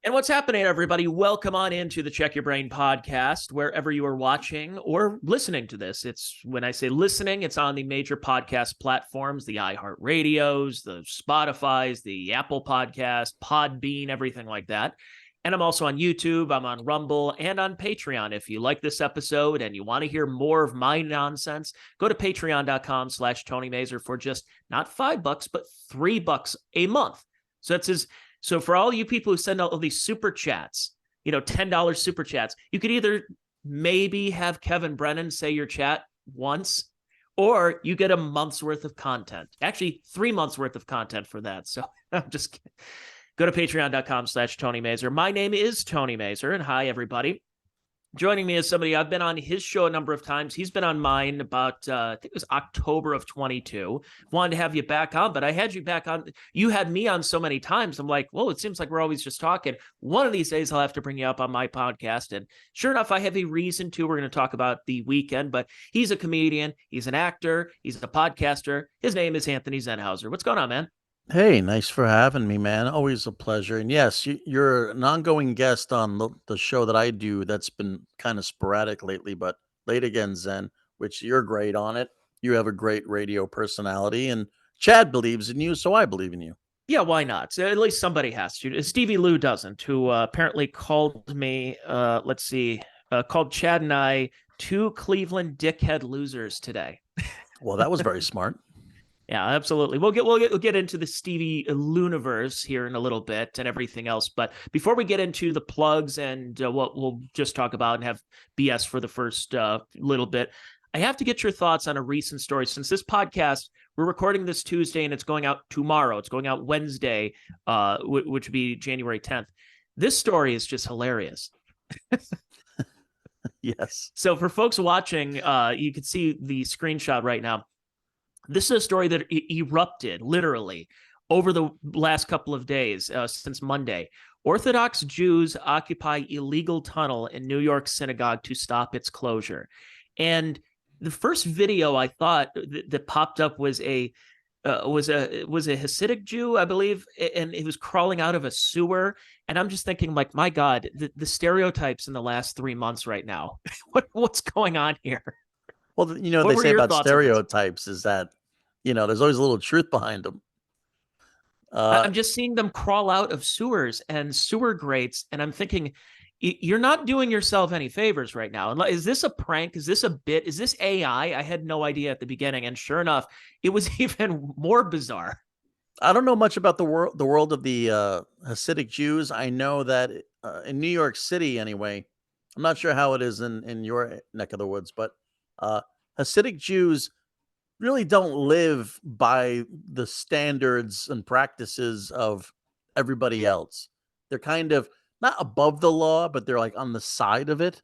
And what's happening, everybody? Welcome on into the Check Your Brain podcast, wherever you are watching or listening to this. It's when I say listening, it's on the major podcast platforms, the iHeartRadios, the Spotify's, the Apple Podcast, Podbean, everything like that. And I'm also on YouTube, I'm on Rumble, and on Patreon. If you like this episode and you want to hear more of my nonsense, go to patreon.com/Tony Mazur for just not $5, but $3 a month. So for all you people who send out all these super chats, $10 super chats, you could either maybe have Kevin Brennan say your chat once, or you get a month's worth of content. Actually, 3 months worth of content for that. So I'm just kidding. Go to patreon.com/Tony Mazur. My name is Tony Mazur, and hi, everybody. Joining me is somebody, I've been on his show a number of times. He's been on mine about, I think it was October of 22. Wanted to have you back on, but I had you back on. You had me on so many times. I'm like, well, it seems like we're always just talking. One of these days, I'll have to bring you up on my podcast. And sure enough, I have a reason to. We're going to talk about The Weeknd, but he's a comedian. He's an actor. He's a podcaster. His name is Anthony Zenhauser. What's going on, man? Hey, nice for having me, man. Always a pleasure. And yes, you're an ongoing guest on the show that I do that's been kind of sporadic lately, but late again, Zen, which you're great on it. You have a great radio personality, and Chad believes in you, so I believe in you. Yeah, why not? At least somebody has to. Stevie Lou doesn't, who apparently called me, called Chad and I two Cleveland dickhead losers today. Well, that was very smart. Yeah, absolutely. We'll get into the Stevie Luniverse here in a little bit and everything else. But before we get into the plugs and what we'll just talk about and have BS for the first little bit, I have to get your thoughts on a recent story. Since this podcast, we're recording this Tuesday and it's going out tomorrow. It's going out Wednesday, which would be January 10th. This story is just hilarious. Yes. So for folks watching, you can see the screenshot right now. This is a story that erupted literally over the last couple of days since Monday. Orthodox Jews occupy illegal tunnel in New York synagogue to stop its closure. And the first video I thought that popped up was a Hasidic Jew, I believe, and he was crawling out of a sewer. And I'm just thinking, like, my God, the stereotypes in the last 3 months right now. What's going on here? Well, they say about stereotypes is that, there's always a little truth behind them. I'm just seeing them crawl out of sewers and sewer grates, and I'm thinking, you're not doing yourself any favors right now. Is this a prank? Is this a bit? Is this AI? I had no idea at the beginning, and sure enough, it was even more bizarre. I don't know much about the world of the Hasidic Jews. I know that in New York City, anyway, I'm not sure how it is in your neck of the woods, but Hasidic Jews really don't live by the standards and practices of everybody else. They're kind of not above the law, but they're like on the side of it.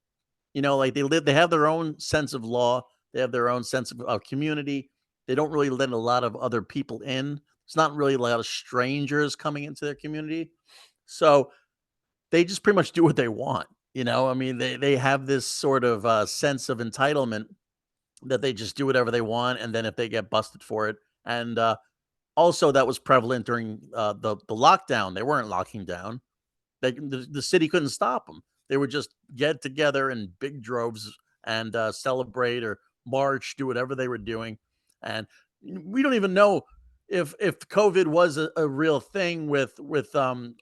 Like they have their own sense of law. They have their own sense of community. They don't really let a lot of other people in. It's not really a lot of strangers coming into their community. So they just pretty much do what they want. I mean, they have this sort of sense of entitlement that they just do whatever they want, and then if they get busted for it, and also that was prevalent during the lockdown. They weren't locking down. The city couldn't stop them. They would just get together in big droves and celebrate or march, do whatever they were doing, and we don't even know if COVID was a real thing with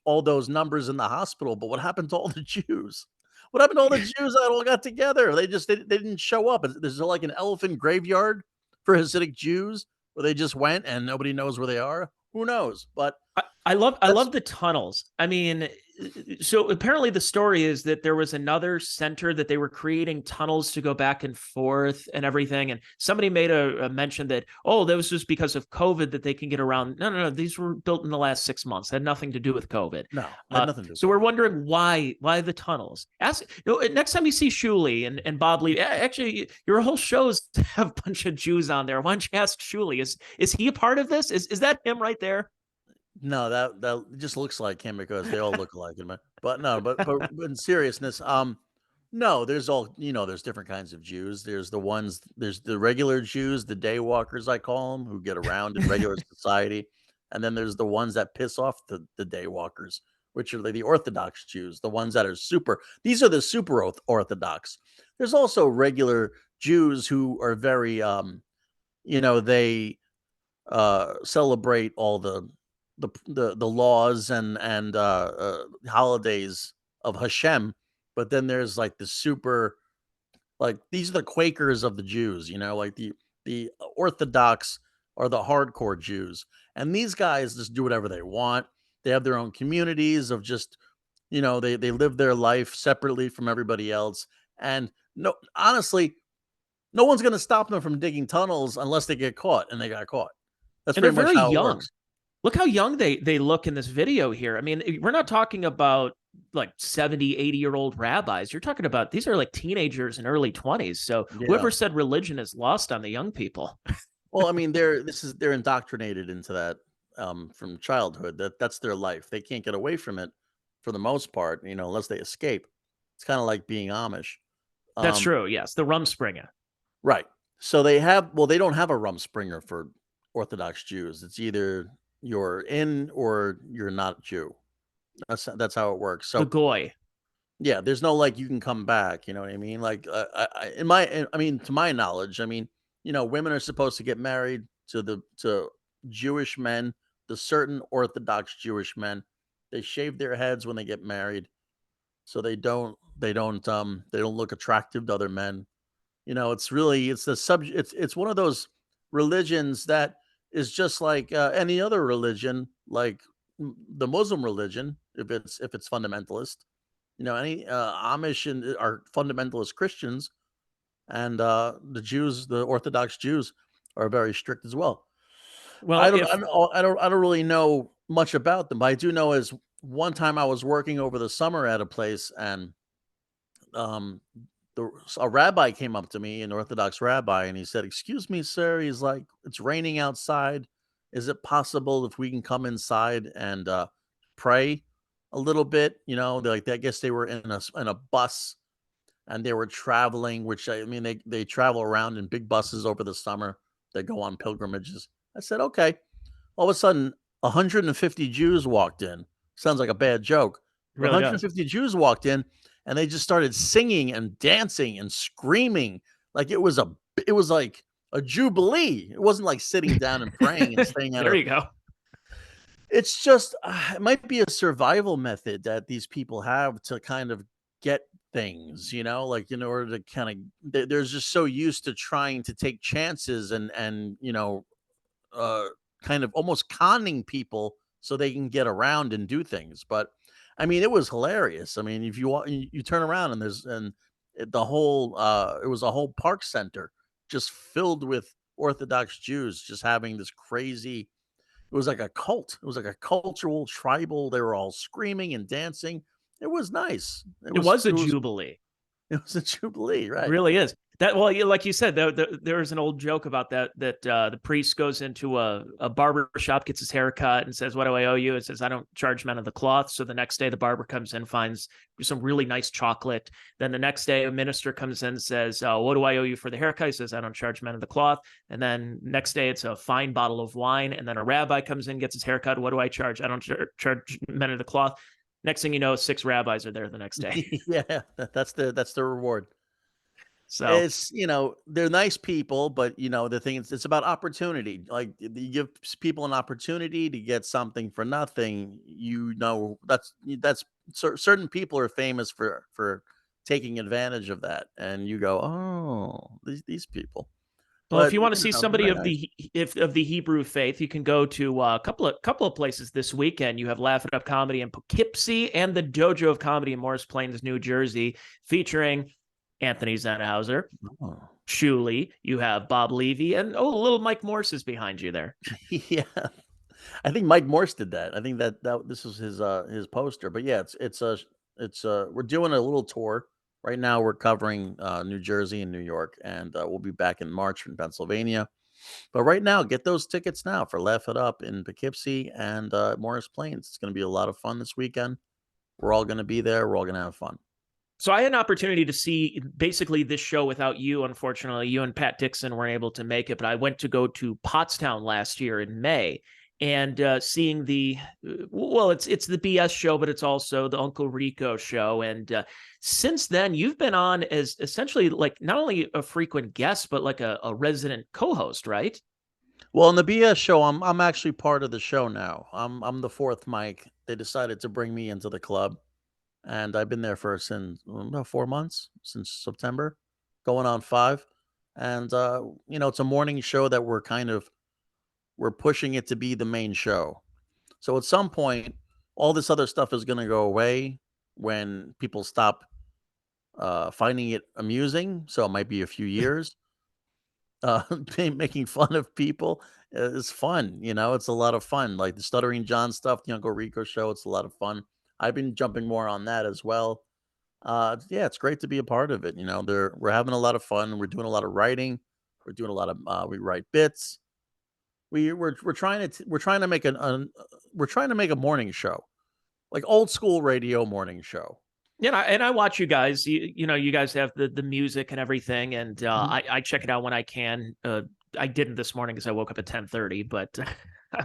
all those numbers in the hospital. But what happened to all the Jews? What happened to all the Jews that all got together? They didn't show up. There's like an elephant graveyard for Hasidic Jews where they just went and nobody knows where they are. Who knows? But I love the tunnels. I mean, so apparently the story is that there was another center that they were creating tunnels to go back and forth and everything. And somebody made a mention that, oh, that was just because of COVID that they can get around. No. These were built in the last 6 months. They had nothing to do with COVID. No, had nothing to do. So we're wondering why the tunnels. Next time you see Shuli and Bob Levy, actually, your whole shows have a bunch of Jews on there. Why don't you ask Shuli? Is he a part of this? Is that him right there? No, that just looks like him because they all look alike him. But no, but in seriousness, no, there's there's different kinds of Jews. There's the regular Jews, the day walkers, I call them, who get around in regular society. And then there's the ones that piss off the day walkers, which are the Orthodox Jews, the ones that are super. These are the super Orthodox. There's also regular Jews who are very, they celebrate all the laws and holidays of Hashem, but then there's like the super, like these are the Quakers of the Jews, like the Orthodox are the hardcore Jews, and these guys just do whatever they want. They have their own communities of just, they live their life separately from everybody else, and no, honestly, no one's going to stop them from digging tunnels unless they get caught, and they got caught. That's And they're pretty much very how it young. works. Look how young they look in this video here. I mean, we're not talking about like 70, 80-year-old rabbis. You're talking about, these are like teenagers in early 20s. So Yeah. whoever said religion is lost on the young people. Well, I mean, they're indoctrinated into that from childhood. That's their life. They can't get away from it for the most part, unless they escape. It's kind of like being Amish. That's true. Yes. The Rumspringa. Right. So they don't have a Rumspringer for Orthodox Jews. It's either you're in or you're not Jew. That's how it works. The So Goy. yeah, there's no like you can come back. You know what I mean? Like to my knowledge, I mean, women are supposed to get married to Jewish men, the certain Orthodox Jewish men. They shave their heads when they get married, so they don't look attractive to other men. It's the subject. It's one of those religions that is just like any other religion, like the Muslim religion, if it's fundamentalist. Any Amish are fundamentalist Christians, and the Jews, the Orthodox Jews, are very strict as well. Well, if I don't really know much about them, but I do know is one time I was working over the summer at a place, and um, a rabbi came up to me, an Orthodox rabbi, and he said, "Excuse me, sir." He's like, "It's raining outside. Is it possible if we can come inside and pray a little bit?" I guess they were in a bus and they were traveling, which I mean, they travel around in big buses over the summer. They go on pilgrimages. I said, "Okay." All of a sudden, 150 Jews walked in. Sounds like a bad joke, it but really does. 150 Jews walked in, and they just started singing and dancing and screaming like it was like a jubilee. It wasn't like sitting down and praying and staying at There a. you go. It's just it might be a survival method that these people have to kind of get things, like in order to kind of they're just so used to trying to take chances and uh, kind of almost conning people so they can get around and do things. But I mean, it was hilarious. I mean, if you turn around and the whole it was a whole park center just filled with Orthodox Jews just having this crazy. It was like a cult. It was like a cultural tribal. They were all screaming and dancing. It was nice. It It was was a it was jubilee. it was a jubilee, It right? really is. That, well, like you said, there's an old joke about that the priest goes into a barber shop, gets his hair cut, and says, "What do I owe you?" It says, "I don't charge men of the cloth." So the next day, the barber comes in, finds some really nice chocolate. Then the next day, a minister comes in and says, "What do I owe you for the haircut?" He says, "I don't charge men of the cloth." And then next day, it's a fine bottle of wine. And then a rabbi comes in, gets his haircut. "What do I charge?" "I don't charge men of the cloth." Next thing you know, 6 rabbis are there the next day. Yeah, that's the reward. So They're nice people, but the thing is, it's about opportunity. Like you give people an opportunity to get something for nothing. Certain people are famous for taking advantage of that, and you go, "Oh, these people." well, if But you want to see they're somebody very of nice. the Hebrew faith, you can go to a couple of places this weekend. You have Laugh It Up Comedy in Poughkeepsie and the Dojo of Comedy in Morris Plains, New Jersey, featuring Anthony Zenhauser, Oh. Shuli. You have Bob Levy, and little Mike Morse is behind you there. Yeah, I think Mike Morse did that. I think that this was his poster. But yeah, we're doing a little tour right now. We're covering New Jersey and New York, and we'll be back in March in Pennsylvania. But right now, get those tickets now for Laugh It Up in Poughkeepsie and Morris Plains. It's going to be a lot of fun this weekend. We're all going to be there. We're all going to have fun. So I had an opportunity to see basically this show without you. Unfortunately, you and Pat Dixon weren't able to make it, but I went to go to Pottstown last year in May. and seeing it's the BS show, but it's also the Uncle Rico show. And since then, you've been on as essentially like not only a frequent guest, but like a resident co-host, right? Well, on the BS show, I'm actually part of the show now. I'm the fourth mic. They decided to bring me into the club, and I've been there for since about 4 months, since September, going on 5. And it's a morning show that we're pushing it to be the main show. So at some point, all this other stuff is going to go away when people stop finding it amusing. So it might be a few years. uh Making fun of people is fun. It's a lot of fun, like the Stuttering John stuff, the Uncle Rico show. It's a lot of fun. I've been jumping more on that as well. Yeah, it's great to be a part of it. We're having a lot of fun. We're doing a lot of writing. We're doing a lot of we write bits. We're trying to make we're trying to make a morning show, like old school radio morning show. And I watch you guys. You guys have the music and everything, and Mhm. I check it out when I can. I didn't this morning because I woke up at 10:30, but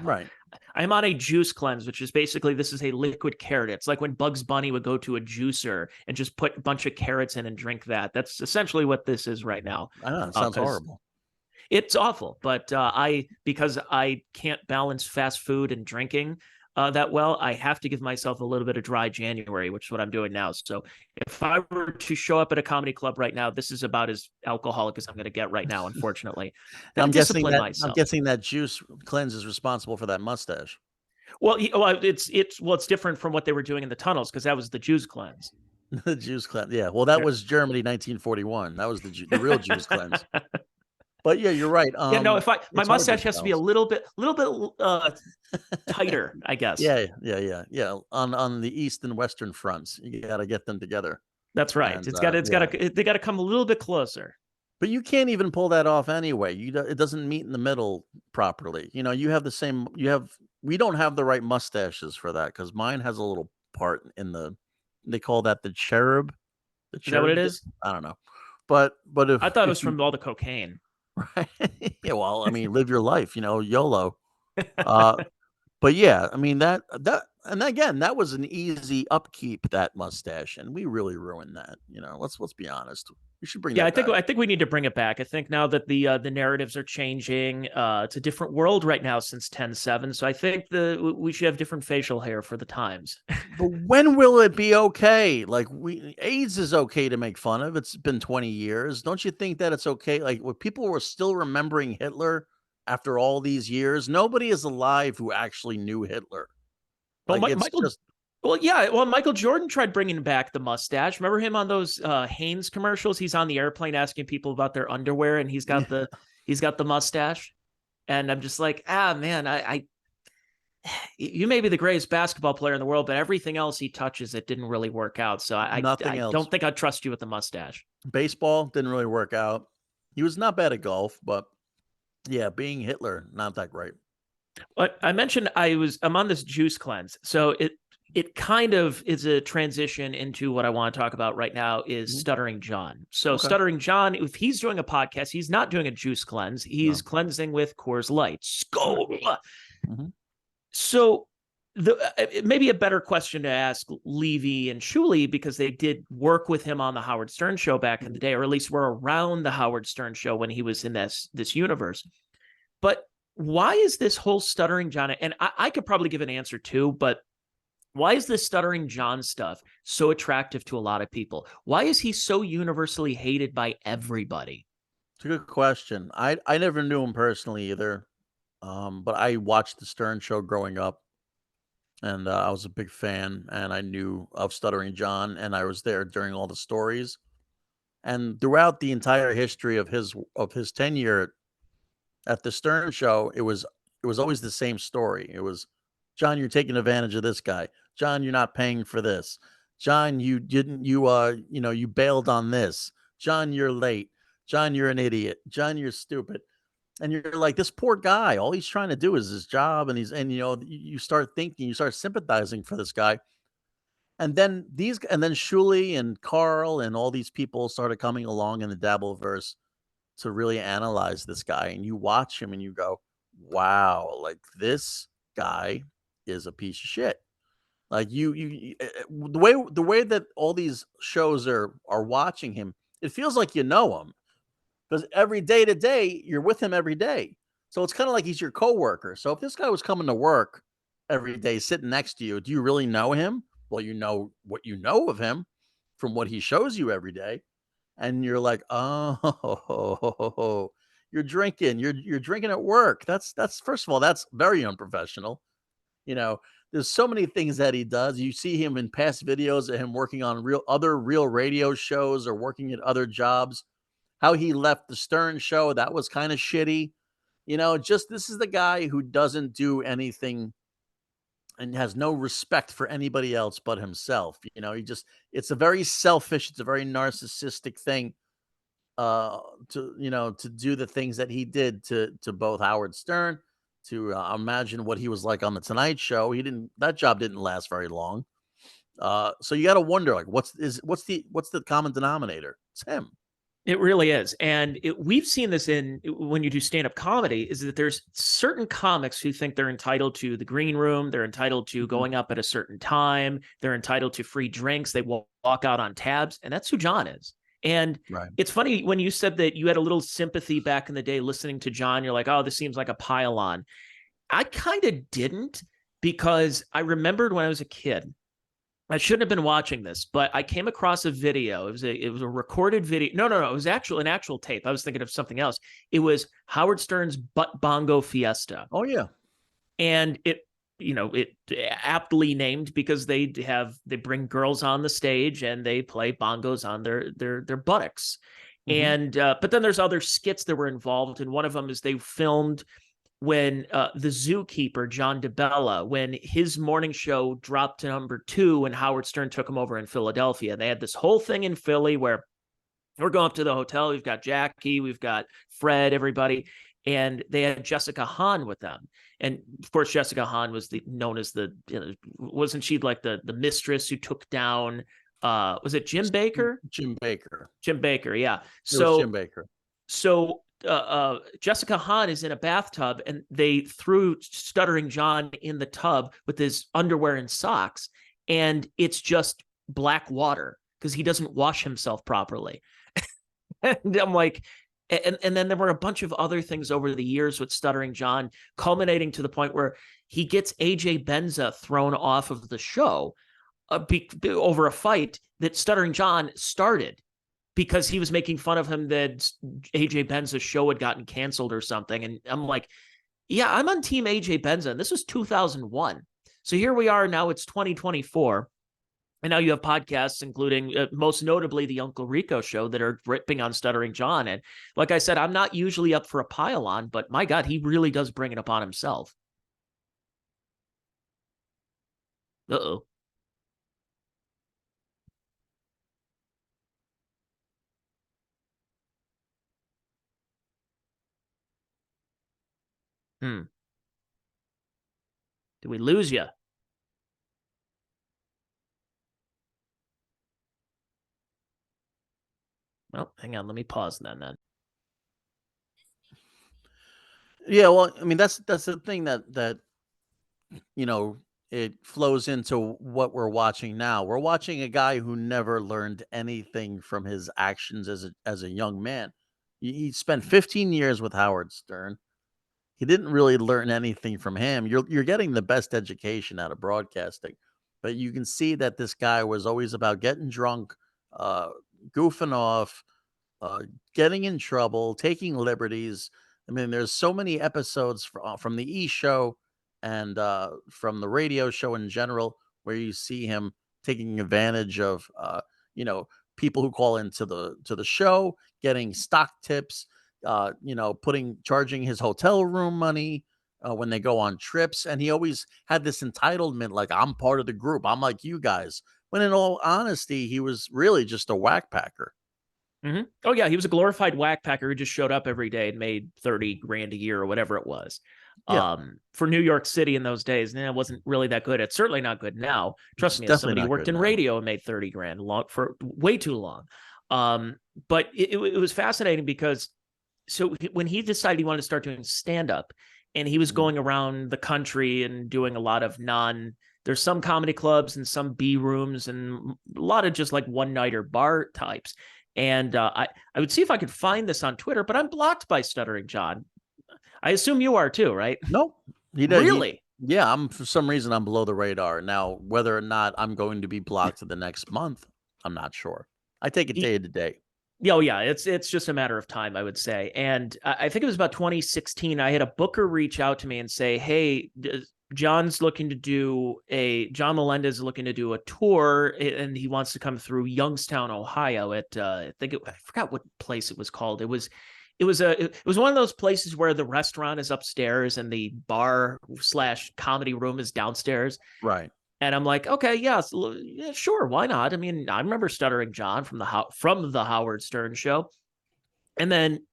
Right. I'm on a juice cleanse, which is basically this is a liquid carrot. It's like when Bugs Bunny would go to a juicer and just put a bunch of carrots in and drink that. That's essentially what this is right now. I know it sounds Because horrible. it's awful, but because I can't balance fast food and drinking that well, I have to give myself a little bit of dry January, which is what I'm doing now. So if I were to show up at a comedy club right now, this is about as alcoholic as I'm going to get right now, unfortunately. Got to discipline I'm myself. guessing that juice cleanse is responsible for that mustache. Well, it's different from what they were doing in the tunnels because that was the Jews cleanse. The juice cleanse. Yeah, well, that was Germany 1941. That was the real juice cleanse. But yeah, you're right. Yeah, no, if my It's hard to mustache has to be a balance. little bit tighter, I guess. Yeah. On the east and western fronts, you got to get them together. That's right. And It's got yeah, to they got to come a little bit closer. but you can't even pull that off anyway. It doesn't meet in the middle properly. You have the same. We don't have the right mustaches for that because mine has a little part in the. They call that the cherub. The Is that what it cherub. is? I don't know, but I thought it if was you from all the cocaine. right, yeah, well, I mean, live your life. YOLO. Uh, But yeah, I mean that and again, that was an easy upkeep, that mustache, and we really ruined that. Let's be honest. We should bring Yeah, that back. I think we need to bring it back. I think now that the narratives are changing, it's a different world right now since 10/7. So I think we should have different facial hair for the times. But when will it be okay? Like AIDS is okay to make fun of. It's been 20 years. Don't you think that it's okay? Like when people were still remembering Hitler after all these years, nobody is alive who actually knew Hitler. Well, Like it's Michael. just Well, yeah. Well, Michael Jordan tried bringing back the mustache. Remember him on those Hanes commercials? He's on the airplane asking people about their underwear, and he's got the mustache. And I'm just like, man, I you may be the greatest basketball player in the world, but everything else he touches, it didn't really work out. So nothing I else. don't think I'd trust you with the mustache. Baseball didn't really work out. He was not bad at golf, but yeah, being Hitler, not that great. But I mentioned I'm on this juice cleanse. So it kind of is a transition into what I want to talk about right now is Mhm. Stuttering John. So Okay. Stuttering John, if he's doing a podcast, he's not doing a juice cleanse. He's No. cleansing with Coors Light. Right. Skull. Mhm. So maybe a better question to ask Levy and Shuli because they did work with him on the Howard Stern show back in the day, or at least were around the Howard Stern show when he was in this universe. But why is this whole Stuttering John? And I could probably give an answer too, but why is this Stuttering John stuff so attractive to a lot of people? Why is he so universally hated by everybody? It's a good question. I never knew him personally either, but I watched the Stern Show growing up, and I was a big fan, and I knew of Stuttering John, and I was there during all the stories, and throughout the entire history of his tenure at the Stern Show, it was always the same story. It was, "John, you're taking advantage of this guy. John, you're not paying for this. John, you didn't you bailed on this. John, you're late. John, you're an idiot. John, you're stupid." And you're like, "This poor guy, all he's trying to do is his job," and you start thinking, you start sympathizing for this guy. And then Shuli and Carl and all these people started coming along in the Dabbleverse to really analyze this guy, and you watch him and you go, "Wow, like this guy is a piece of shit. Like the way that all these shows are watching him, it feels like you know him because every day to day you're with him every day. So it's kind of like he's your coworker. So if this guy was coming to work every day, sitting next to you, do you really know him? Well, you know what you know of him from what he shows you every day, and you're like, oh, you're drinking at work. That's first of all, that's very unprofessional. You know, there's so many things that he does. You see him in past videos of him working on real radio shows or working at other jobs. How he left the Stern show, that was kind of shitty. Just this is the guy who doesn't do anything and has no respect for anybody else but himself. It's a very selfish, it's a very narcissistic thing to do the things that he did to both Howard Stern, to imagine what he was like on the Tonight Show. That job didn't last very long. So you got to wonder, like, what's the common denominator? It's him. It really is. And we've seen this when you do stand-up comedy, is that there's certain comics who think they're entitled to the green room. They're entitled to going up at a certain time. They're entitled to free drinks. They walk out on tabs. And that's who John is. And right. It's funny when you said that you had a little sympathy back in the day listening to John. You're like, oh, this seems like a pile on. I kind of didn't, because I remembered when I was a kid, I shouldn't have been watching this, but I came across a video. It was a recorded video. No. It was an actual tape. I was thinking of something else. It was Howard Stern's Butt Bongo Fiesta. Oh yeah. And it aptly named because they bring girls on the stage and they play bongos on their buttocks. Mm-hmm. And but then there's other skits that were involved. And one of them is they filmed when the zookeeper, John DeBella, when his morning show dropped to number 2 and Howard Stern took him over in Philadelphia. They had this whole thing in Philly where we're going up to the hotel. We've got Jackie, we've got Fred, everybody. And they had Jessica Hahn with them. And of course, Jessica Hahn was known as wasn't she like the mistress who took down, was it Jim Baker? Jim Baker, yeah. So Jim Baker. So Jessica Hahn is in a bathtub and they threw Stuttering John in the tub with his underwear and socks, and it's just black water because he doesn't wash himself properly. And I'm like, and then there were a bunch of other things over the years with Stuttering John, culminating to the point where he gets AJ Benza thrown off of the show over a fight that Stuttering John started, because he was making fun of him that AJ Benza's show had gotten canceled or something. And I'm like, yeah, I'm on team AJ Benza. And this was 2001. So here we are now, it's 2024. And now you have podcasts, including most notably the Uncle Rico show, that are ripping on Stuttering John. And like I said, I'm not usually up for a pile on, but my God, he really does bring it upon himself. Uh-oh. Did we lose you? Well, hang on. Let me pause then. Yeah, well, I mean, that's the thing that it flows into what we're watching now. We're watching a guy who never learned anything from his actions as a young man. He spent 15 years with Howard Stern. He didn't really learn anything from him. You're getting the best education out of broadcasting, but you can see that this guy was always about getting drunk, goofing off, getting in trouble, taking liberties. I mean, there's so many episodes from the E Show and from the radio show in general where you see him taking advantage of people who call into the show, getting stock tips, charging his hotel room money when they go on trips. And he always had this entitlement, like, I'm part of the group, I'm like you guys, when in all honesty he was really just a whack packer. Mm-hmm. Oh yeah, he was a glorified whack packer who just showed up every day and made 30 grand a year or whatever it was. Yeah. For New York City in those days, it wasn't really that good. It's certainly not good now. Trust me, as somebody who worked in radio and made 30 grand for way too long. But it was fascinating because when he decided he wanted to start doing stand-up, and he was going around the country and doing a lot of there's some comedy clubs and some B rooms and a lot of just like one-nighter bar types. And I would see if I could find this on Twitter, but I'm blocked by Stuttering John. I assume you are too, right? Nope. He does. Really? Yeah, for some reason I'm below the radar. Now, whether or not I'm going to be blocked the next month, I'm not sure. I take it day to day. Oh yeah, it's just a matter of time, I would say. And I think it was about 2016. I had a booker reach out to me and say, "Hey, John Melendez is looking to do a tour, and he wants to come through Youngstown, Ohio. At I forgot what place it was called. It was one of those places where the restaurant is upstairs and the bar / comedy room is downstairs." Right. And I'm like, okay, yeah, sure, why not? I mean, I remember Stuttering John from the Howard Stern show. And then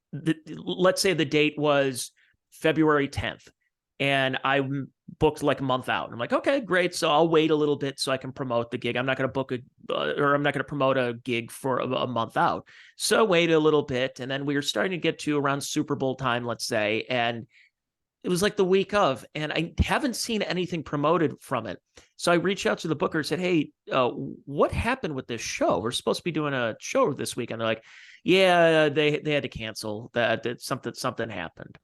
let's say the date was February 10th, and I booked like a month out. I'm like, okay, great. So I'll wait a little bit so I can promote the gig. I'm not going to promote a gig for a month out. So wait a little bit, and then we were starting to get to around Super Bowl time, let's say, and it was like the week of, and I haven't seen anything promoted from it. So I reached out to the booker and said, "Hey, what happened with this show? We're supposed to be doing a show this weekend." They're like, "Yeah, they had to cancel. That something happened."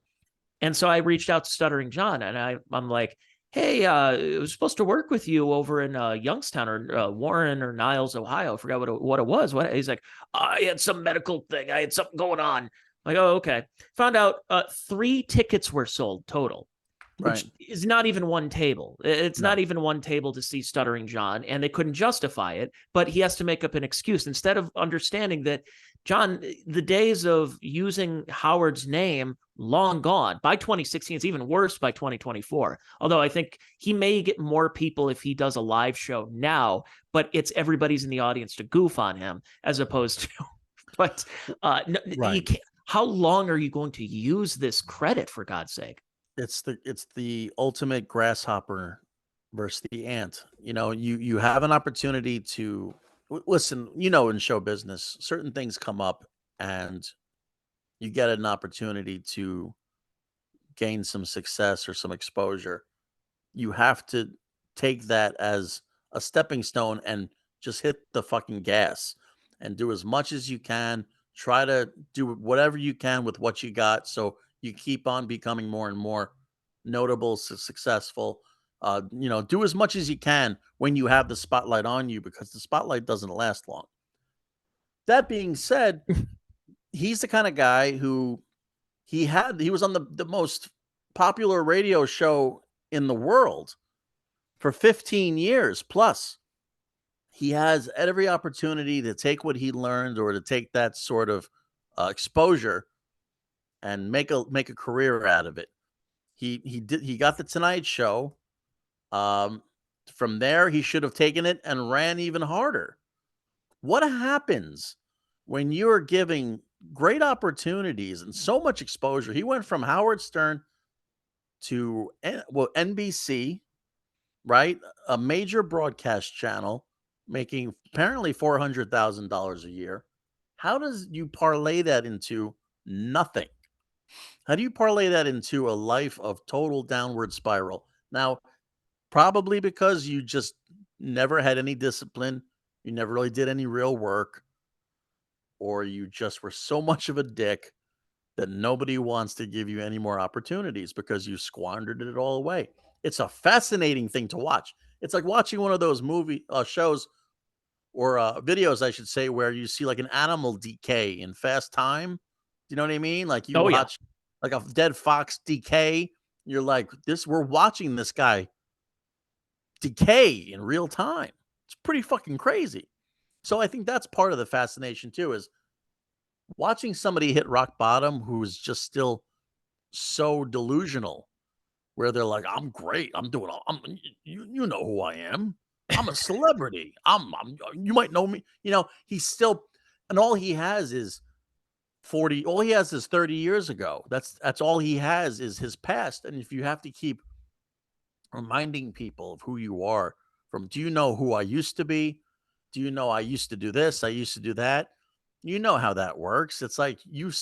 And so I reached out to Stuttering John, and I'm like, "Hey, it was supposed to work with you over in Youngstown or Warren or Niles, Ohio. I forgot what it was." He's like, "I had some medical thing. I had something going on." Like, oh, okay. Found out 3 tickets were sold total, which is not even one table. It's not even one table to see Stuttering John, and they couldn't justify it, but he has to make up an excuse instead of understanding that, John, the days of using Howard's name, long gone. By 2016, it's even worse by 2024. Although I think he may get more people if he does a live show now, but it's everybody's in the audience to goof on him as opposed to, but you can't. How long are you going to use this credit, for God's sake? It's the ultimate grasshopper versus the ant. You have an opportunity to listen. In show business, certain things come up, and you get an opportunity to gain some success or some exposure. You have to take that as a stepping stone and just hit the fucking gas and do as much as you can. Try to do whatever you can with what you got, so you keep on becoming more and more notable, successful. Do as much as you can when you have the spotlight on you, because the spotlight doesn't last long. That being said, he's the kind of guy who he was on the most popular radio show in the world for 15 years plus. He has every opportunity to take what he learned or to take that sort of exposure and make a career out of it. He got the Tonight Show. From there, he should have taken it and ran even harder. What happens when you're giving great opportunities and so much exposure? He went from Howard Stern to NBC, right? A major broadcast channel, making apparently $400,000 a year. How does you parlay that into nothing? How do you parlay that into a life of total downward spiral? Now, probably because you just never had any discipline, you never really did any real work, or you just were so much of a dick that nobody wants to give you any more opportunities because you squandered it all away. It's a fascinating thing to watch. It's like watching one of those shows or videos, I should say, where you see like an animal decay in fast time. Do you know what I mean? Like you watch like a dead fox decay. You're like, we're watching this guy decay in real time. It's pretty fucking crazy. So I think that's part of the fascination too, is watching somebody hit rock bottom who's just still so delusional, where they're like, I'm great. You know who I am. I'm a celebrity. You might know me. He's still, and all he has is 30 years ago. That's all he has is his past. And if you have to keep reminding people of who you are, do you know who I used to be? Do you know I used to do this? I used to do that. You know how that works. It's like you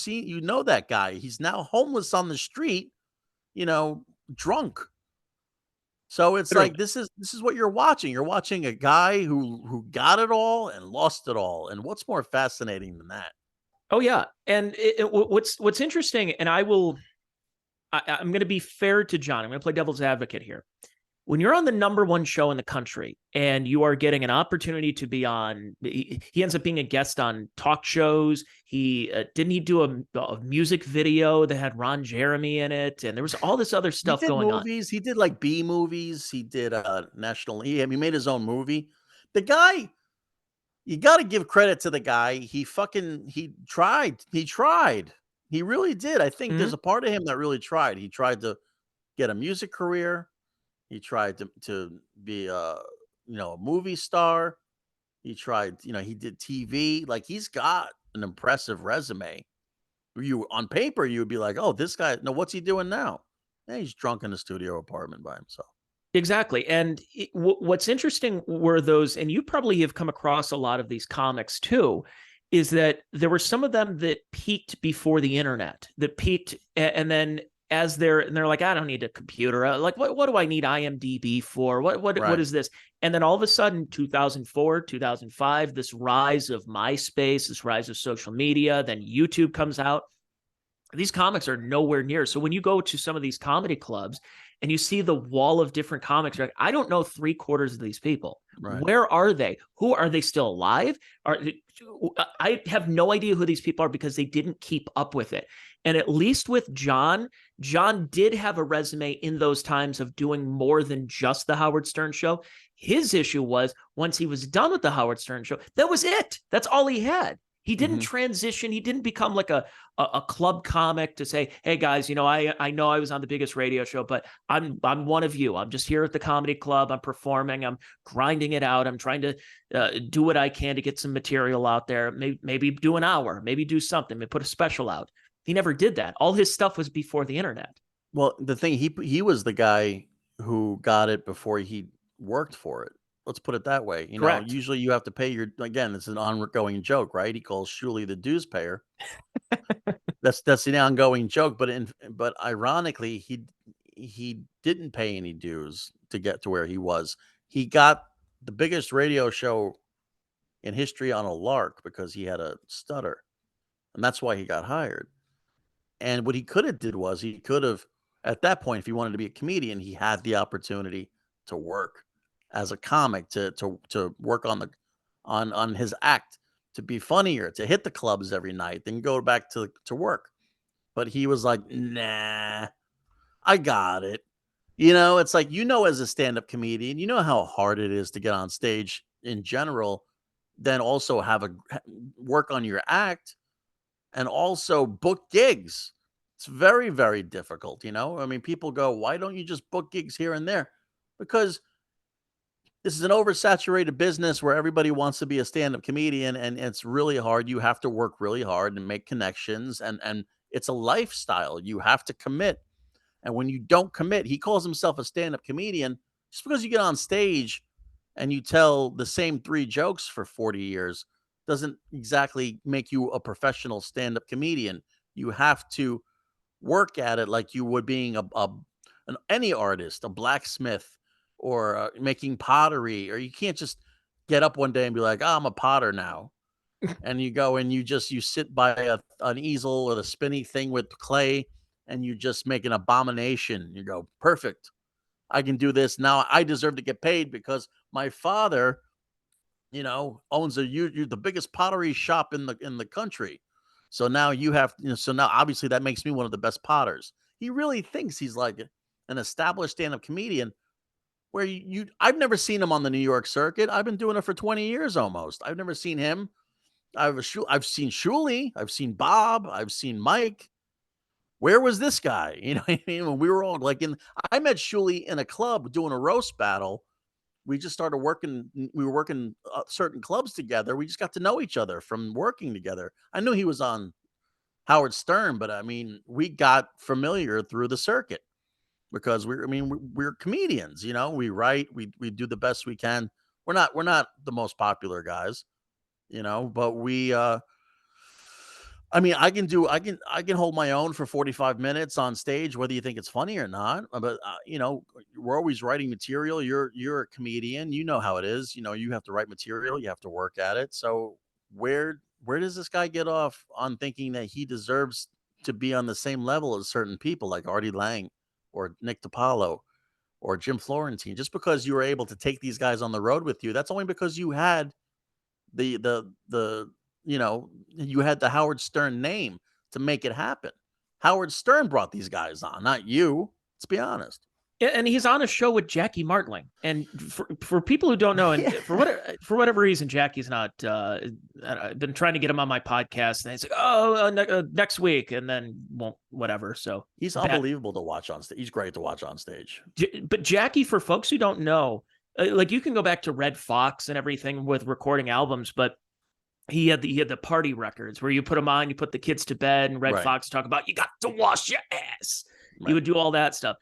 know that guy. He's now homeless on the street drunk. So it's Literally. like this is what you're watching. You're watching a guy who got it all and lost it all. And what's more fascinating than that? Oh yeah, and what's interesting, and I'm going to be fair to John. I'm going to play devil's advocate here. When you're on the number one show in the country and you are getting an opportunity to be on, he ends up being a guest on talk shows. He do a music video that had Ron Jeremy in it, and there was all this other He stuff did going on. movies. He did like B movies. He did national. He made his own movie. The guy, you got to give credit to the guy. He tried. He tried. He really did. I think there's Mm-hmm. a part of him that really tried. He tried to get a music career. He tried to be a movie star. He tried, he did TV. Like he's got an impressive resume. You on paper, you would be like, oh, this guy. No, what's he doing now? Yeah, he's drunk in a studio apartment by himself. Exactly. And what's interesting were those, and you probably have come across a lot of these comics too, is that there were some of them that peaked before the internet, that peaked, and then as they're like, I don't need a computer. Like, what do I need IMDb for? What Right. is this? And then all of a sudden, 2004, 2005, this rise of MySpace, this rise of social media, then YouTube comes out. These comics are nowhere near. So when you go to some of these comedy clubs and you see the wall of different comics, you're like, I don't know 3/4 of these people. Right. Where are they? Who are they still alive? I have no idea who these people are because they didn't keep up with it. And at least with John did have a resume in those times of doing more than just the Howard Stern show. His issue was once he was done with the Howard Stern show, that was it. That's all he had. He didn't Mhm. transition. He didn't become like a club comic to say, hey guys, I know I was on the biggest radio show, but I'm one of you. I'm just here at the comedy club. I'm performing. I'm grinding it out. I'm trying to do what I can to get some material out there. Maybe do an hour. Maybe do something. Maybe put a special out. He never did that. All his stuff was before the internet. Well, the thing he was the guy who got it before he worked for it. Let's put it that way. Correct. Usually you have to pay your again, it's an ongoing joke, right? He calls Shuli the dues payer. That's the ongoing joke, but ironically, he didn't pay any dues to get to where he was. He got the biggest radio show in history on a lark because he had a stutter, and that's why he got hired. And what he could have did was he could have at that point, if he wanted to be a comedian, he had the opportunity to work as a comic, to work on his act, to be funnier, to hit the clubs every night, then go back to work. But he was like, nah, I got it. It's like, as a stand-up comedian, you know how hard it is to get on stage in general, then also work on your act and also book gigs. It's very, very difficult. I mean, people go, why don't you just book gigs here and there? Because this is an oversaturated business where everybody wants to be a stand-up comedian, and it's really hard. You have to work really hard and make connections, and it's a lifestyle. You have to commit. And when you don't commit, he calls himself a stand-up comedian. Just because you get on stage and you tell the same 3 jokes for 40 years doesn't exactly make you a professional stand-up comedian. You have to work at it like you would being any artist, a blacksmith, or making pottery. Or you can't just get up one day and be like, "Oh, I'm a potter now." And you go and you sit by an easel with a spinny thing with clay, and you just make an abomination. You go, perfect. I can do this now. I deserve to get paid because my father, owns the biggest pottery shop in the country. So now you have, so now obviously that makes me one of the best potters. He really thinks he's like an established stand-up comedian where I've never seen him on the New York circuit. I've been doing it for 20 years almost. I've never seen him. I've seen Shuli, I've seen Bob, I've seen Mike. Where was this guy? You know what I mean? When we were all like I met Shuli in a club doing a roast battle. We just started working. We were working certain clubs together. We just got to know each other from working together. I knew he was on Howard Stern, but I mean, we got familiar through the circuit because we're comedians. We write, we do the best we can. We're not the most popular guys, but I mean, I can hold my own for 45 minutes on stage, whether you think it's funny or not. But we're always writing material. You're a comedian. You know how it is. You have to write material. You have to work at it. So where does this guy get off on thinking that he deserves to be on the same level as certain people like Artie Lang or Nick DiPaolo or Jim Florentine? Just because you were able to take these guys on the road with you, that's only because you had the you had the Howard Stern name to make it happen. Howard Stern brought these guys on, not you. Let's be honest. And he's on a show with Jackie Martling. And for people who don't know, and Yeah. for whatever reason, Jackie's not. I've been trying to get him on my podcast, and he's like, "Oh, next week," and then won't whatever. So He's unbelievable to watch on stage. He's great to watch on stage. But Jackie, for folks who don't know, like you can go back to Red Fox and everything with recording albums, but he had the party records where you put them on, you put the kids to bed, and Red Right. Fox talk about you got to wash your ass. Right. He would do all that stuff.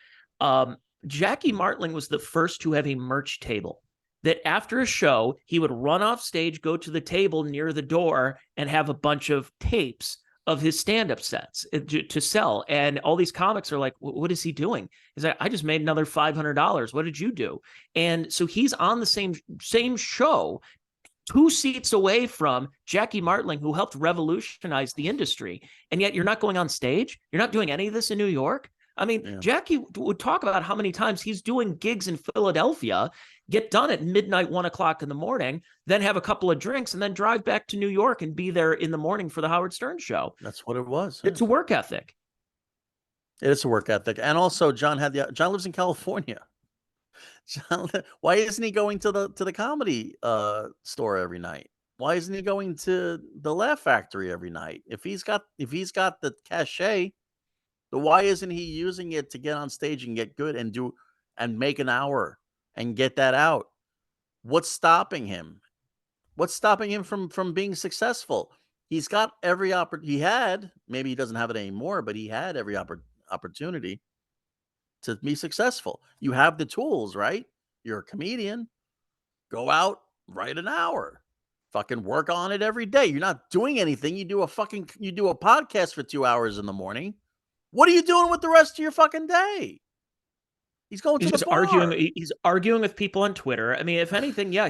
Jackie Martling was the first to have a merch table that after a show, he would run off stage, go to the table near the door, and have a bunch of tapes of his stand-up sets to sell. And all these comics are like, what is he doing? He's like, I just made another $500. What did you do? And so he's on the same show, 2 seats away from Jackie Martling, who helped revolutionize the industry. And yet you're not going on stage. You're not doing any of this in New York. I mean, yeah. Jackie would talk about how many times he's doing gigs in Philadelphia, get done at midnight, 1 o'clock in the morning, then have a couple of drinks, and then drive back to New York and be there in the morning for the Howard Stern show. That's what it was. It's a work ethic. It is a work ethic. And also John lives in California. John, why isn't he going to the comedy store every night? Why isn't he going to the Laugh Factory every night? If he's got the cachet, why isn't he using it to get on stage and get good and make an hour and get that out? What's stopping him? What's stopping him from being successful? He's got every maybe he doesn't have it anymore, but he had every opportunity to be successful. You have the tools, right? You're a comedian. Go out, write an hour. Fucking work on it every day. You're not doing anything. You do a podcast for 2 hours in the morning. What are you doing with the rest of your fucking day? He's going to the bar. He's arguing with people on Twitter. I mean, if anything, yeah,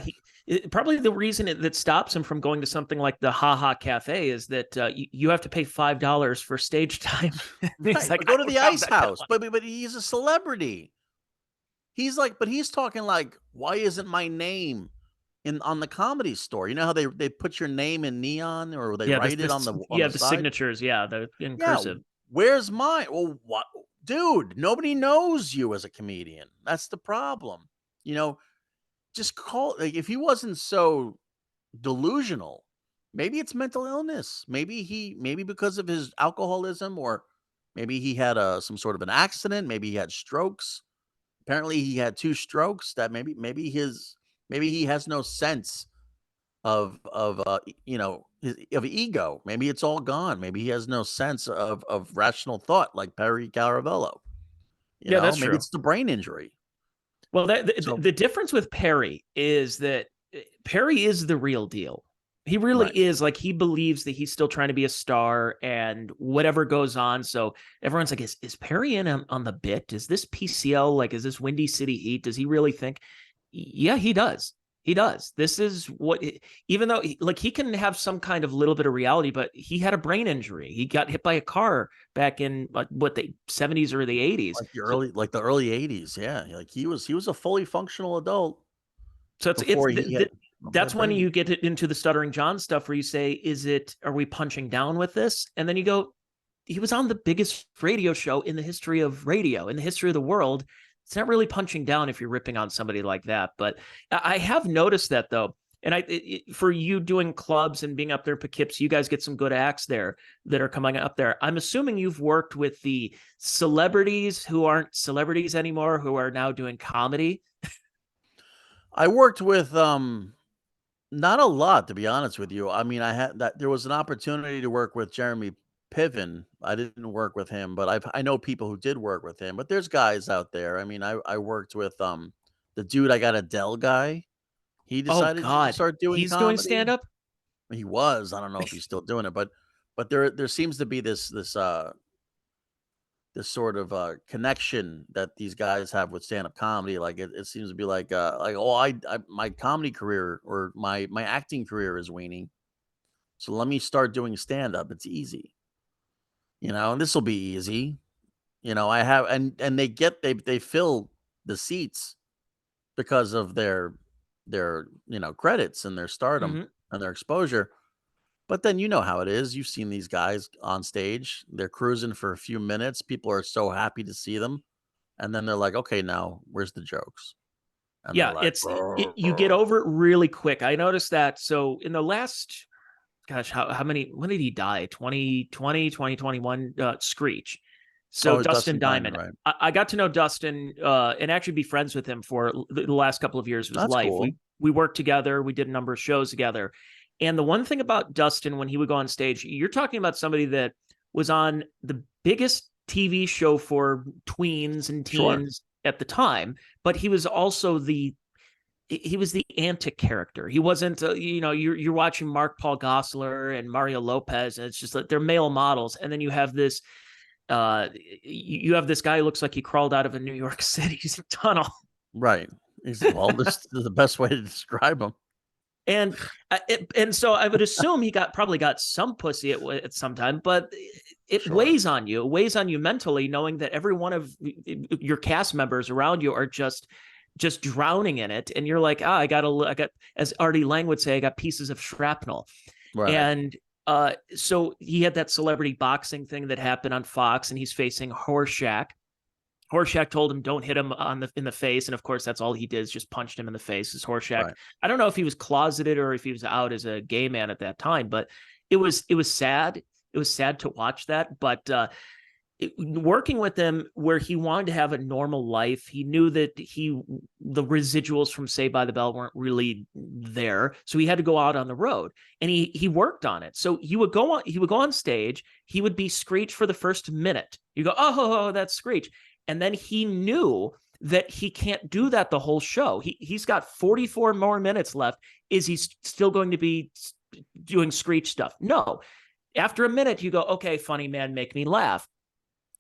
probably the reason that stops him from going to something like the Ha Ha Cafe is that you have to pay $5 for stage time. Right. Like, go to the Ice House, but he's a celebrity. He's like, but he's talking like, why isn't my name on the Comedy Store? You know how they put your name in neon, or they write it on the the signatures, the in cursive. Where's mine? Well, what, dude? Nobody knows you as a comedian. That's the problem. Just call. Like, if he wasn't so delusional, maybe it's mental illness. Maybe because of his alcoholism, or maybe he had some sort of an accident. Maybe he had strokes. Apparently, he had 2 strokes. That maybe he has no sense of ego. Maybe it's all gone. Maybe he has no sense of rational thought, like Perry Caravello. That's maybe true. It's the brain injury. Well, the difference with Perry is that Perry is the real deal. He really is. Like, he believes that he's still trying to be a star and whatever goes on. So everyone's like, is Perry in on the bit? Is this PCL? Like, is this Windy City Heat? Does he really think? Yeah, he does. He does. This is even though he can have some kind of little bit of reality, but he had a brain injury. He got hit by a car back in the 70s or the 80s. Like the early 80s. Yeah. Like he was a fully functional adult. So that's when you get into the Stuttering John stuff where you say, are we punching down with this? And then you go, he was on the biggest radio show in the history of radio, in the history of the world. It's not really punching down if you're ripping on somebody like that. But I have noticed that, though. And for you doing clubs and being up there in Poughkeepsie, you guys get some good acts there that are coming up there. I'm assuming you've worked with the celebrities who aren't celebrities anymore, who are now doing comedy. I worked with not a lot, to be honest with you. I mean, there was an opportunity to work with Jeremy Piven. I didn't work with him, but I know people who did work with him. But there's guys out there. I mean, I worked with the dude I got Adele guy. He decided to start doing comedy. Doing stand up. He was. I don't know if he's still doing it, but but there seems to be this sort of connection that these guys have with stand-up comedy. Like it seems to be like, oh, I my comedy career or my acting career is waning, so let me start doing stand-up. It's easy, and this will be easy. I have and they fill the seats because of their credits and their stardom Hmm. and their exposure. But then you know how it is. You've seen these guys on stage. They're cruising for a few minutes. People are so happy to see them. And then they're like, okay, now where's the jokes? And they're Yeah, like, you get over it really quick. I noticed that. So in the last, gosh, how many, when did he die? 2020, 2021, Screech. So oh, Dustin Dustin Diamond, Diamond. right? I got to know Dustin and actually be friends with him for the last couple of years of his That's life. cool. We worked together. We did a number of shows together. And the one thing about Dustin, when he would go on stage, you're talking about somebody that was on the biggest TV show for tweens and Sure. teens at the time, but he was also he was the antic character. He wasn't, you're watching Mark Paul Gosselaar and Mario Lopez, and it's just like they're male models. And then uh, you have this guy who looks like he crawled out of a New York City tunnel. Right. Well, this is the best way to describe him. And so I would assume he probably got some pussy at some time, but it Sure. weighs on you. It weighs on you mentally, knowing that every one of your cast members around you are just drowning in it, and you're like, I got, as Artie Lang would say, I got pieces of shrapnel. Right. And so he had that celebrity boxing thing that happened on Fox, and he's facing Horshack. Horshack told him don't hit him in the face, and of course that's all he did is just punched him in the face. Is Horshack? Right. I don't know if he was closeted or if he was out as a gay man at that time, but it was sad. It was sad to watch that, but working with him where he wanted to have a normal life, he knew that the residuals from Saved by the Bell weren't really there, so he had to go out on the road, and he worked on it. So he would go on stage, he would be Screech for the first minute. You go, oh, that's Screech. And then he knew that he can't do that the whole show. He's got 44 more minutes left. Is he still going to be doing Screech stuff? No. After a minute, you go, okay, funny man, make me laugh.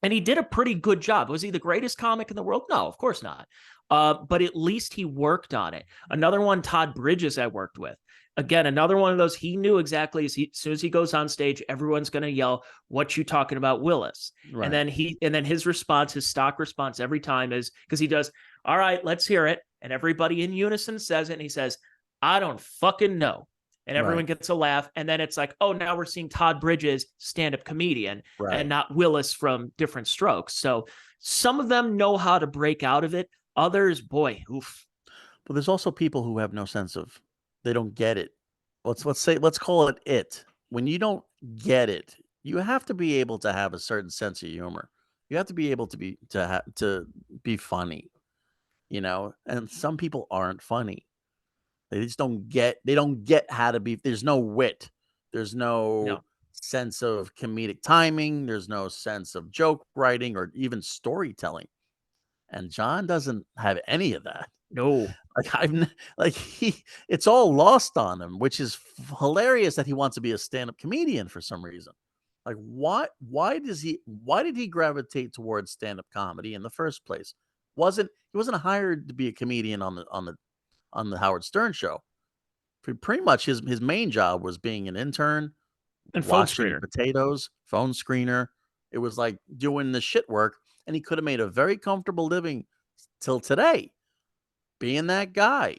And he did a pretty good job. Was he the greatest comic in the world? No, of course not. But at least he worked on it. Another one, Todd Bridges, I worked with. Again, another one of those, he knew exactly as soon as he goes on stage, everyone's going to yell, what you talking about, Willis? Right. And then his response, his stock response every time is, because he does, all right, let's hear it. And everybody in unison says it. And he says, I don't fucking know. And everyone gets a laugh. And then it's like, oh, now we're seeing Todd Bridges, stand-up comedian, and not Willis from Different Strokes. So some of them know how to break out of it. Others, boy, oof. But there's also people who have no sense of, they don't get it. Let's call it. When you don't get it, you have to be able to have a certain sense of humor. You have to be able to be funny, and some people aren't funny. They just don't get how to be. There's no wit. There's no No. sense of comedic timing. There's no sense of joke writing or even storytelling. And John doesn't have any of that. No. It's all lost on him, which is hilarious that he wants to be a stand-up comedian for some reason. Like, why did he gravitate towards stand-up comedy in the first place? He wasn't hired to be a comedian on the Howard Stern show. Pretty much his main job was being an intern, And phone washing screener. potatoes, phone screener. It was like doing the shit work, and he could have made a very comfortable living till today, being that guy,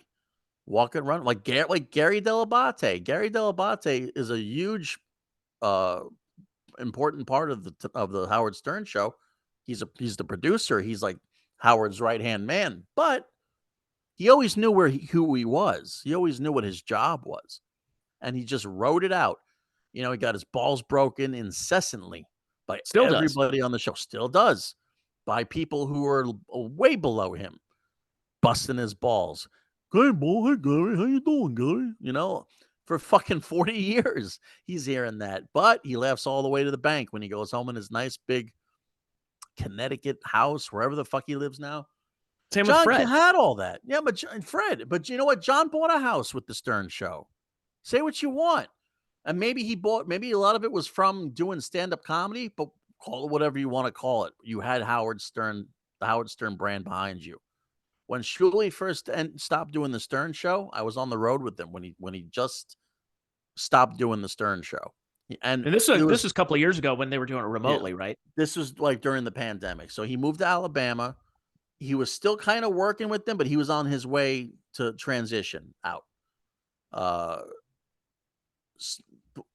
walking around like Gary Delabate. Gary Delabate is a huge, important part of the Howard Stern show. He's the producer. He's like Howard's right hand man, but he always knew who he was. He always knew what his job was, and he just wrote it out. He got his balls broken incessantly by Still does. everybody on the show. Still does, by people who are way below him, busting his balls. Hey, boy, hey, Gary, how you doing, Gary? For fucking 40 years, he's hearing that. But he laughs all the way to the bank when he goes home in his nice big Connecticut house, wherever the fuck he lives now. Same with John Fred. had all that. Yeah, but Fred. But you know what? John bought a house with the Stern Show. Say what you want. And maybe maybe a lot of it was from doing stand-up comedy, but call it whatever you want to call it. You had Howard Stern, the Howard Stern brand behind you. When Shuli first stopped doing the Stern show, I was on the road with him when he just stopped doing the Stern show. And And it this was was a couple of years ago when they were doing it yeah, remotely, right? this was like during the pandemic. So he moved to Alabama. He was still kind of working with them, but he was on his way to transition out. Uh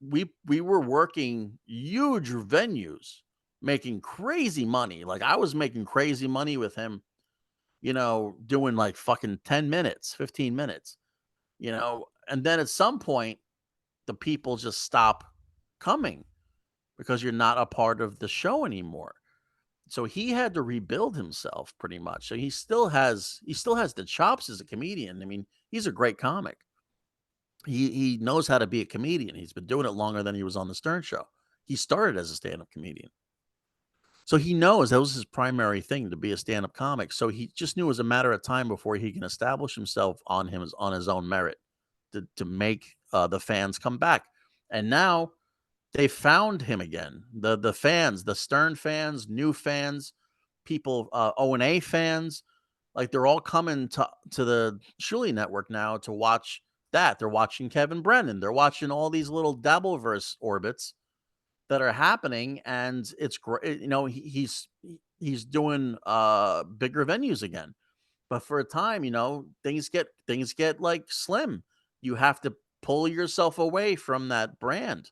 we were working huge venues, making crazy money. Like I was making crazy money with him, doing like fucking 10 minutes, 15 minutes, and then at some point the people just stop coming because you're not a part of the show anymore. So he had to rebuild himself pretty much. So he still has the chops as a comedian. I mean, he's a great comic. He knows how to be a comedian. He's been doing it longer than he was on the Stern show. He started as a stand-up comedian. So he knows that was his primary thing, to be a stand-up comic. So he just knew it was a matter of time before he can establish himself on his own merit to make the fans come back. And now they found him again. The fans, the Stern fans, new fans, people, O&A fans, like they're all coming to the Shuli Network now to watch that. They're watching Kevin Brennan. They're watching all these little Dabbleverse orbits that are happening, and it's great. He's doing bigger venues again. But for a time, things get like slim. You have to pull yourself away from that brand.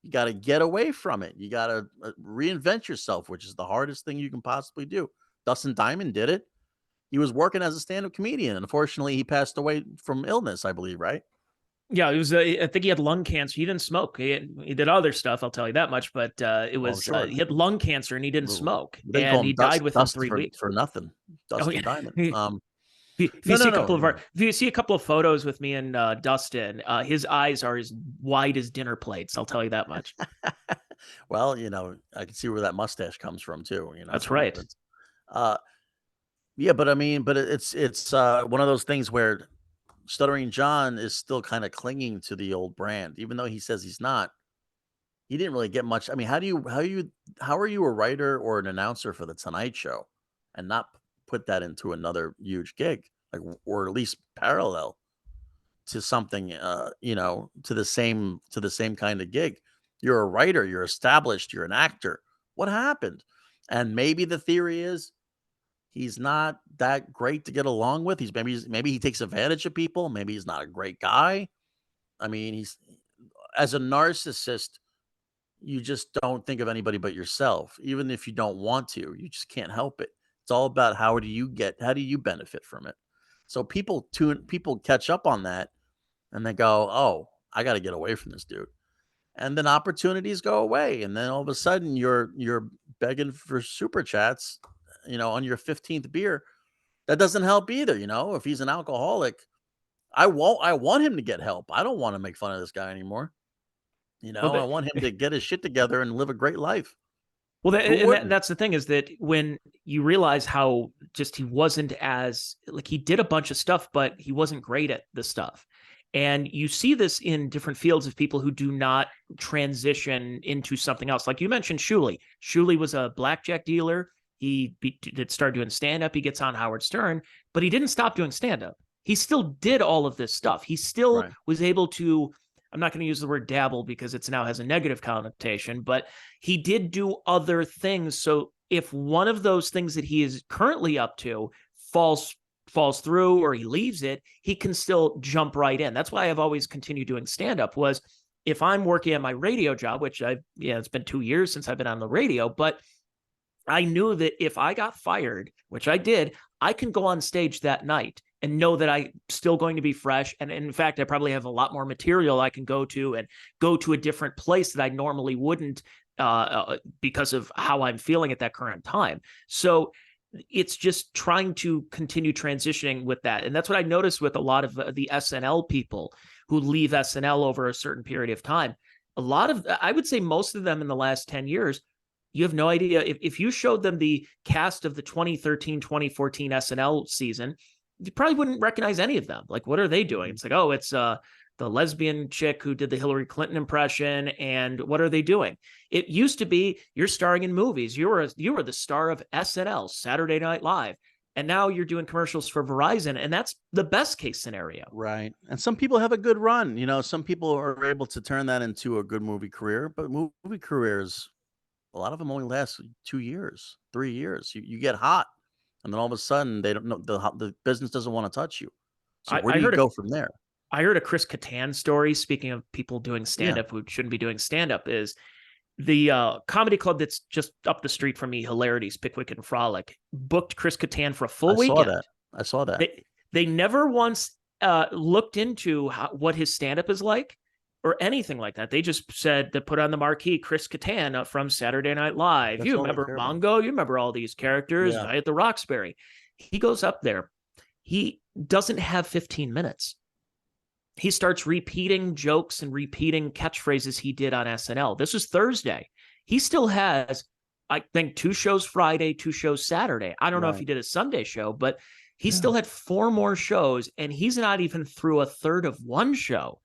You got to get away from it. You got to reinvent yourself, which is the hardest thing you can possibly do. Dustin Diamond did it. He was working as a stand-up comedian. Unfortunately, he passed away from illness, I believe, right? Yeah, it was. I think he had lung cancer. He didn't smoke. He did other stuff. I'll tell you that much. But it Oh, was sure. he had lung cancer and he didn't Well, smoke, they call and him he died within Dust 3 weeks. for nothing. Oh Dustin yeah. Diamond. If you No, see no, a couple of no. our, if you see a couple of photos with me and Dustin, his eyes are as wide as dinner plates. I'll tell you that much. Well, I can see where that mustache comes from too. That's right. Uh, yeah, but I mean, it's one of those things where Stuttering John is still kind of clinging to the old brand, even though he says he's not. He didn't really get much. I mean, how are you a writer or an announcer for the Tonight Show and not put that into another huge gig, like, or at least parallel to something, to the same kind of gig? You're a writer, you're established, you're an actor. What happened? And maybe the theory is he's not that great to get along with. Maybe he takes advantage of people. Maybe he's not a great guy. I mean, he's as a narcissist, you just don't think of anybody but yourself. Even if you don't want to, you just can't help it. It's all about how do you benefit from it? So people catch up on that and they go, "Oh, I got to get away from this dude." And then opportunities go away, and then all of a sudden you're begging for super chats, on your 15th beer. That doesn't help either. If he's an alcoholic, I want him to get help. I don't want to make fun of this guy anymore. Well, I want him to get his shit together and live a great life. Who wouldn't? that's the thing, is that when you realize how just he wasn't as, like, he did a bunch of stuff, but he wasn't great at the stuff. And you see this in different fields of people who do not transition into something else. Like you mentioned, Shuli. Shuli was a blackjack dealer. He did start doing stand-up. He gets on Howard Stern, but he didn't stop doing stand-up. He still did all of this stuff. He still Right. was able to, I'm not going to use the word dabble because it's now has a negative connotation, but he did do other things. So if one of those things that he is currently up to falls through or he leaves it, he can still jump right in. That's why I've always continued doing stand-up. Was if I'm working at my radio job, which it's been 2 years since I've been on the radio, but I knew that if I got fired, which I did, I can go on stage that night and know that I'm still going to be fresh. And in fact, I probably have a lot more material I can go to and go to a different place that I normally wouldn't because of how I'm feeling at that current time. So it's just trying to continue transitioning with that. And that's what I noticed with a lot of the SNL people who leave SNL over a certain period of time. A lot of, I would say most of them in the last 10 years, you have no idea. If you showed them the cast of the 2013, 2014 SNL season, you probably wouldn't recognize any of them. Like, what are they doing? It's like, oh, it's the lesbian chick who did the Hillary Clinton impression. And what are they doing? It used to be you're starring in movies. You were the star of SNL, Saturday Night Live. And now you're doing commercials for Verizon, and that's the best case scenario. Right. And some people have a good run. Some people are able to turn that into a good movie career, but movie careers, a lot of them only last 2 years, 3 years. You get hot, and then all of a sudden they don't know the business doesn't want to touch you. So where I do you heard go from there? I heard a Chris Kattan story. Speaking of people doing Yeah. stand-up who shouldn't be doing stand-up, is the comedy club that's just up the street from me, Hilarities, Pickwick and Frolic, booked Chris Kattan for a full weekend. I saw that. They never once looked into what his stand-up is like or anything like that. They just said to put on the marquee, Chris Kattan from Saturday Night Live. That's You all they remember care about. Mongo? You remember all these characters? Yeah. Night at the Roxbury. He goes up there. He doesn't have 15 minutes. He starts repeating jokes and repeating catchphrases he did on SNL. This is Thursday. He still has, I think, 2 shows Friday, 2 shows Saturday. I don't know if he did a Sunday show, but he still had 4 more shows, and he's not even through a third of one show.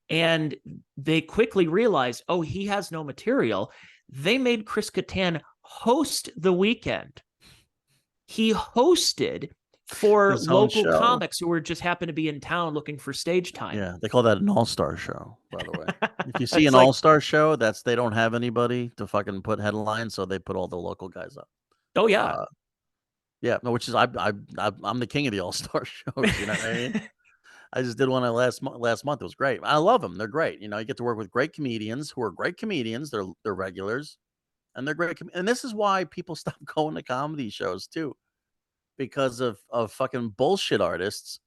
And they quickly realized, oh, he has no material. They made Chris Kattan host the weekend. He hosted for local comics who were just happened to be in town looking for stage time. Yeah, they call that an all-star show, by the way. If you see an all-star show, they don't have anybody to fucking put headlines, so they put all the local guys up. Oh yeah. Yeah, no, which is I'm the king of the all-star shows, you know what I mean? I just did one last month. It was great. I love them. They're great. You get to work with great comedians who are great comedians. They're regulars, and they're great. And this is why people stop going to comedy shows too, because of fucking bullshit artists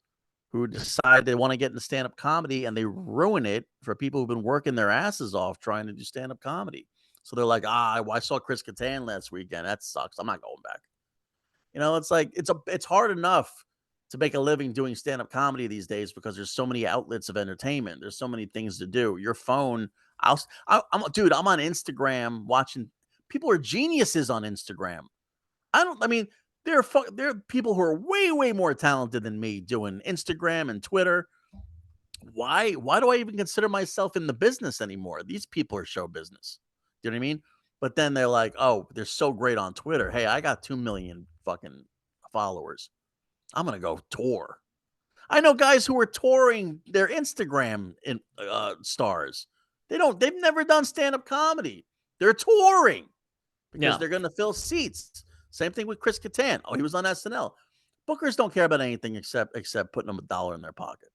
who decide they want to get into stand-up comedy, and they ruin it for people who've been working their asses off trying to do stand-up comedy. So they're like, I saw Chris Kattan last weekend. That sucks. I'm not going back. It's like it's hard enough to make a living doing stand-up comedy these days because there's so many outlets of entertainment. There's so many things to do. Your phone, I'm on Instagram watching. People are geniuses on Instagram. There are people who are way, way more talented than me doing Instagram and Twitter. Why do I even consider myself in the business anymore? These people are show business. Do you know what I mean? But then they're like, oh, they're so great on Twitter. Hey, I got 2 million fucking followers. I'm going to go tour. I know guys who are touring their Instagram stars. They've never done stand-up comedy. They're touring because they're going to fill seats. Same thing with Chris Kattan. Oh, he was on SNL. Bookers don't care about anything except putting them $1 in their pocket.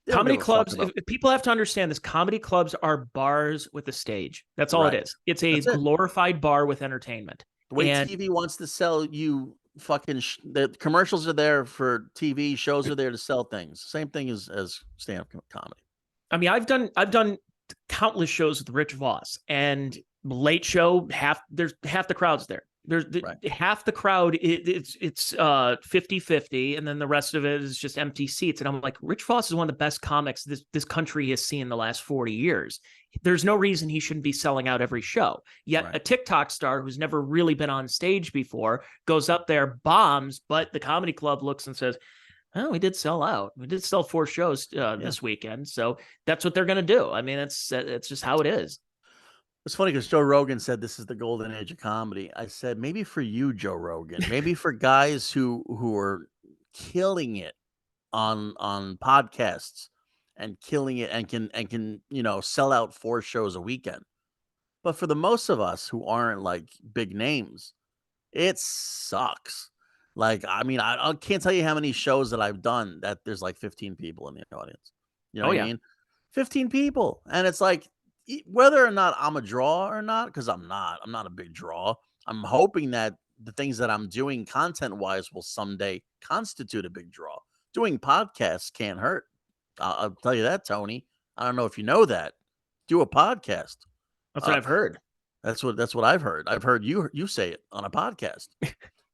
Comedy clubs, people have to understand this. Comedy clubs are bars with a stage. That's all it is. It's a glorified bar with entertainment. The way TV wants to sell you fucking the commercials are there for TV, shows are there to sell things. Same thing as stand-up comedy. I mean, I've done countless shows with Rich Voss, and Late Show, half the crowd's there. There's half the crowd, it's 50-50, and then the rest of it is just empty seats. And I'm like, Rich Voss is one of the best comics this country has seen in the last 40 years. There's no reason he shouldn't be selling out every show. Yet a TikTok star who's never really been on stage before goes up there, bombs, but the comedy club looks and says, oh, we did sell out. We did sell 4 shows this weekend. So that's what they're going to do. I mean, it's just how it is. It's funny because Joe Rogan said this is the golden age of comedy. I said, maybe for you, Joe Rogan, maybe for guys who are killing it on podcasts and killing it and can sell out 4 shows a weekend. But for the most of us who aren't like big names, it sucks. Like, I mean, I can't tell you how many shows that I've done that there's like 15 people in the audience. You know what I mean? 15 people. And it's like, whether or not I'm a draw or not, because I'm not a big draw. I'm hoping that the things that I'm doing content-wise will someday constitute a big draw. Doing podcasts can't hurt. I'll tell you that, Tony. I don't know if you know that. Do a podcast. That's what I've heard. That's what I've heard. I've heard you say it on a podcast.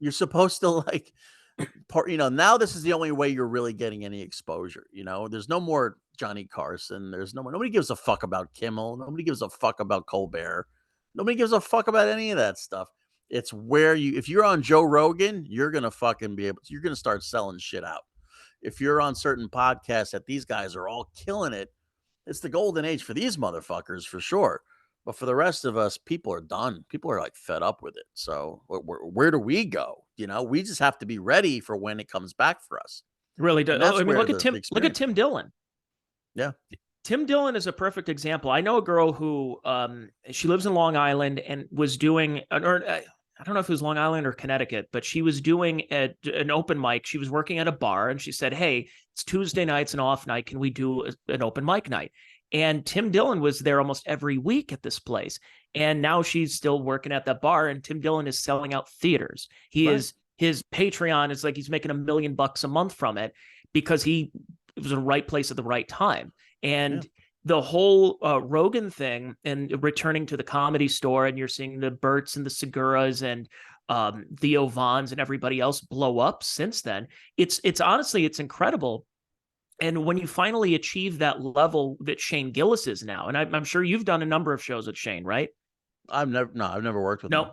You're supposed to like, now this is the only way you're really getting any exposure. There's no more Johnny Carson. There's nobody gives a fuck about Kimmel. Nobody gives a fuck about Colbert. Nobody gives a fuck about any of that stuff. It's where if you're on Joe Rogan, you're going to fucking you're going to start selling shit out. If you're on certain podcasts that these guys are all killing it, it's the golden age for these motherfuckers for sure. But for the rest of us, people are done. People are like fed up with it. So where do we go? You know, we just have to be ready for when it comes back for us. Really do. And that's I mean, where look at the Tim. Look at experience. Tim Dillon. Yeah. Tim Dillon is a perfect example. I know a girl who she lives in Long Island and was doing, or I don't know if it was Long Island or Connecticut, but she was doing an open mic. She was working at a bar and she said, "Hey, it's Tuesday night's an off night. Can we do an open mic night?" And Tim Dillon was there almost every week at this place. And now she's still working at that bar. And Tim Dillon is selling out theaters. His Patreon is like he's making $1 million a month from it because it was in the right place at the right time. And the whole Rogan thing and returning to the Comedy Store, and you're seeing the Berts and the Seguras and the Ovans and everybody else blow up since then. It's honestly, it's incredible. And when you finally achieve that level that Shane Gillis is now, and I'm sure you've done a number of shows with Shane, right? I've never worked with him.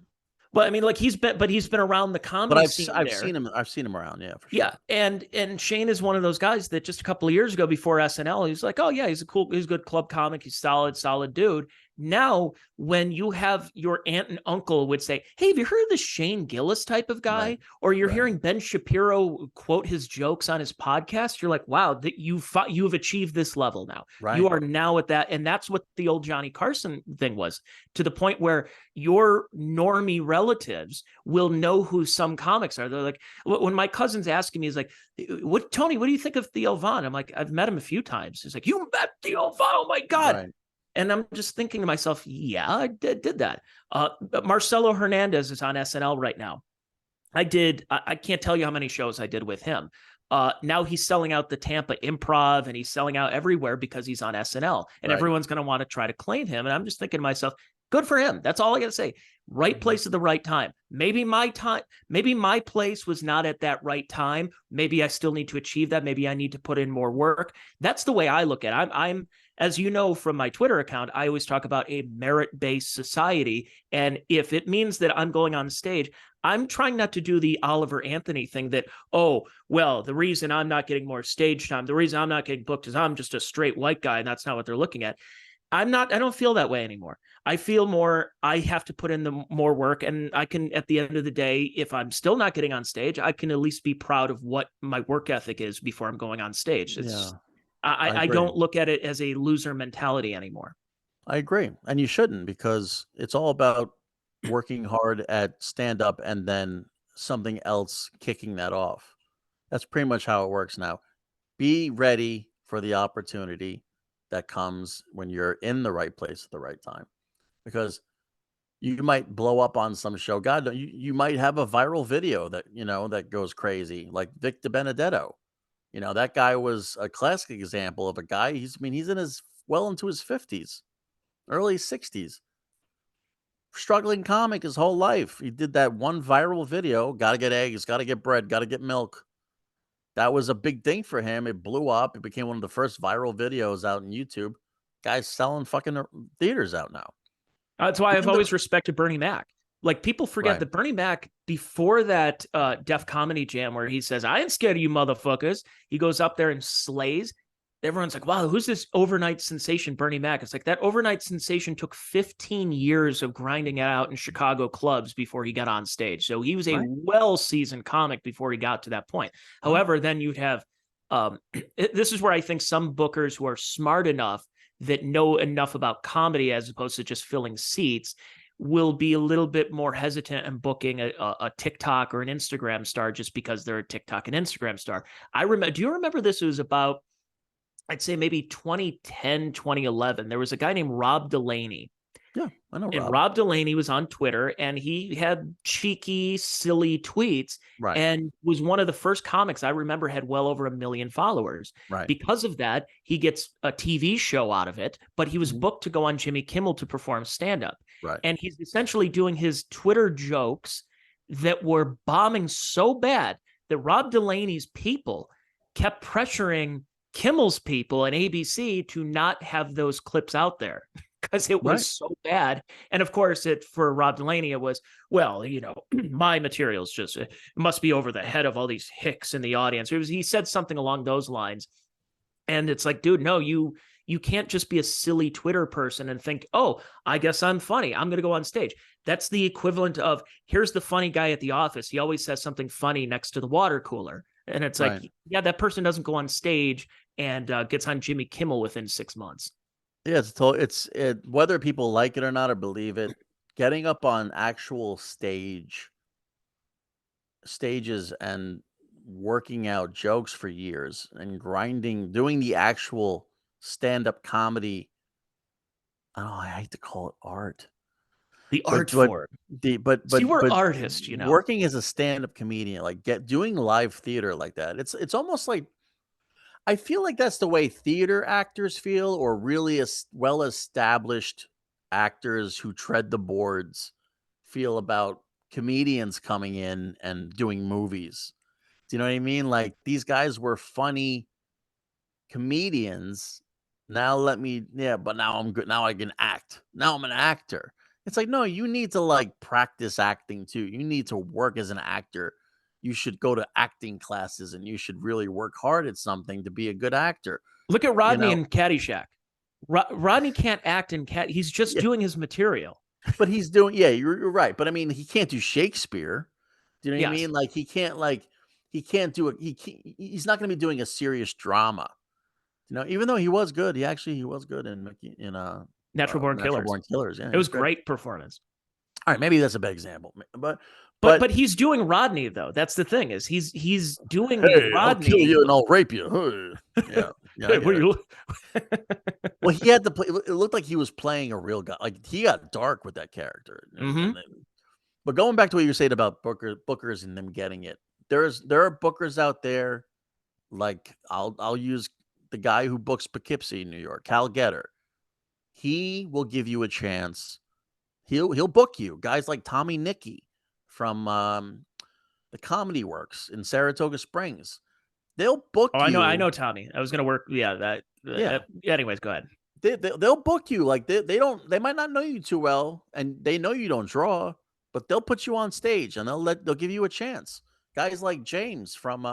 But I mean, like he's been around the comedy scene. I've seen him around, yeah, for sure. Yeah, and Shane is one of those guys that just a couple of years ago before SNL, he's like, oh yeah, he's a good club comic, he's solid dude. Now, when you have your aunt and uncle would say, hey, have you heard of the Shane Gillis type of guy? Right. Or you're hearing Ben Shapiro quote his jokes on his podcast, you're like, wow, that you've achieved this level now. Right. You are now at that. And that's what the old Johnny Carson thing was, to the point where your normie relatives will know who some comics are. They're like, when my cousin's asking me, he's like, Tony, what do you think of Theo Von? I'm like, I've met him a few times. He's like, you met Theo Von? Oh my God. Right. And I'm just thinking to myself, yeah, I did that. Marcelo Hernandez is on SNL right now. I can't tell you how many shows I did with him. Now he's selling out the Tampa Improv and he's selling out everywhere because he's on SNL. And everyone's going to want to try to claim him. And I'm just thinking to myself, good for him. That's all I got to say. Right place at the right time. Maybe my place was not at that right time. Maybe I still need to achieve that. Maybe I need to put in more work. That's the way I look at it. I'm as you know from my Twitter account, I always talk about a merit-based society. And if it means that I'm going on stage, I'm trying not to do the Oliver Anthony thing that, oh, well, the reason I'm not getting more stage time, the reason I'm not getting booked is I'm just a straight white guy. And that's not what they're looking at. I don't feel that way anymore. I feel more, I have to put in the more work, and I can, at the end of the day, if I'm still not getting on stage, I can at least be proud of what my work ethic is before I'm going on stage. I don't look at it as a loser mentality anymore. I agree. And you shouldn't, because it's all about working hard at stand-up and then something else kicking that off. That's pretty much how it works now. Be ready for the opportunity that comes when you're in the right place at the right time, because you might blow up on some show. God, you might have a viral video that, that goes crazy, like Vic DiBenedetto. That guy was a classic example of a guy. He's well into his 50s, early 60s, struggling comic his whole life. He did that one viral video, got to get eggs, got to get bread, got to get milk. That was a big thing for him. It blew up. It became one of the first viral videos out on YouTube. Guy's selling fucking theaters out now. That's why I've always respected Bernie Mac. Like, people forget that Bernie Mac, before that Def Comedy Jam where he says, I ain't scared of you motherfuckers, he goes up there and slays. Everyone's like, wow, who's this overnight sensation, Bernie Mac? It's like, that overnight sensation took 15 years of grinding it out in Chicago clubs before he got on stage. So he was a well-seasoned comic before he got to that point. However, then you'd have, this is where I think some bookers who are smart enough that know enough about comedy as opposed to just filling seats will be a little bit more hesitant in booking a TikTok or an Instagram star just because they're a TikTok and Instagram star. Do you remember this? It was about, I'd say maybe 2010, 2011. There was a guy named Rob Delaney. Yeah, I know Rob. And Rob Delaney was on Twitter, and he had cheeky, silly tweets, and was one of the first comics I remember had well over 1 million followers. Because of that, he gets a TV show out of it, but he was booked to go on Jimmy Kimmel to perform stand-up. And he's essentially doing his Twitter jokes that were bombing so bad that Rob Delaney's people kept pressuring Kimmel's people and ABC to not have those clips out there because it was so bad. And of course, for Rob Delaney, it was, well, my material's just, it must be over the head of all these hicks in the audience. He said something along those lines. And it's like, dude, no, you you can't just be a silly Twitter person and think, oh, I guess I'm funny, I'm going to go on stage. That's the equivalent of, here's the funny guy at the office, he always says something funny next to the water cooler. And it's like, yeah, that person doesn't go on stage and gets on Jimmy Kimmel within 6 months. Yeah, whether people like it or not or believe it, getting up on actual stages and working out jokes for years and doing the actual stand-up comedy. Oh, I hate to call it art. The art form. See, we're artists, you know. Working as a stand-up comedian, like doing live theater like that, it's almost like, I feel like that's the way theater actors feel, or really well-established actors who tread the boards feel about comedians coming in and doing movies. Do you know what I mean? Like, these guys were funny comedians. But now I'm good. Now I can act. Now I'm an actor. It's like, no, you need to like practice acting too. You need to work as an actor. You should go to acting classes and you should really work hard at something to be a good actor. Look at Rodney in Caddyshack. Rodney can't act in He's just doing his material. But he's doing, you're right. But I mean, he can't do Shakespeare. Do you know what I mean? Like, he can't do it. He's not going to be doing a serious drama. You know, even though he was good, he was good in Natural Born Killers. Yeah, it was great performance. All right, maybe that's a bad example, but he's doing Rodney though. That's the thing, is he's doing Rodney. I'll kill you and I'll rape you. Yeah. Hey, well, he had to play. It looked like he was playing a real guy. Like, he got dark with that character. But going back to what you were saying about bookers and them getting it, there are bookers out there. Like, I'll use the guy who books Poughkeepsie in New York, Cal Getter. He will give you a chance. He'll book you. Guys like Tommy Nicky from the Comedy Works in Saratoga Springs. They'll book you. I know Tommy. I was going to work. Yeah. Anyways, go ahead. They'll book you. Like, they might not know you too well, and they know you don't draw, but they'll put you on stage and they'll give you a chance. Guys like James from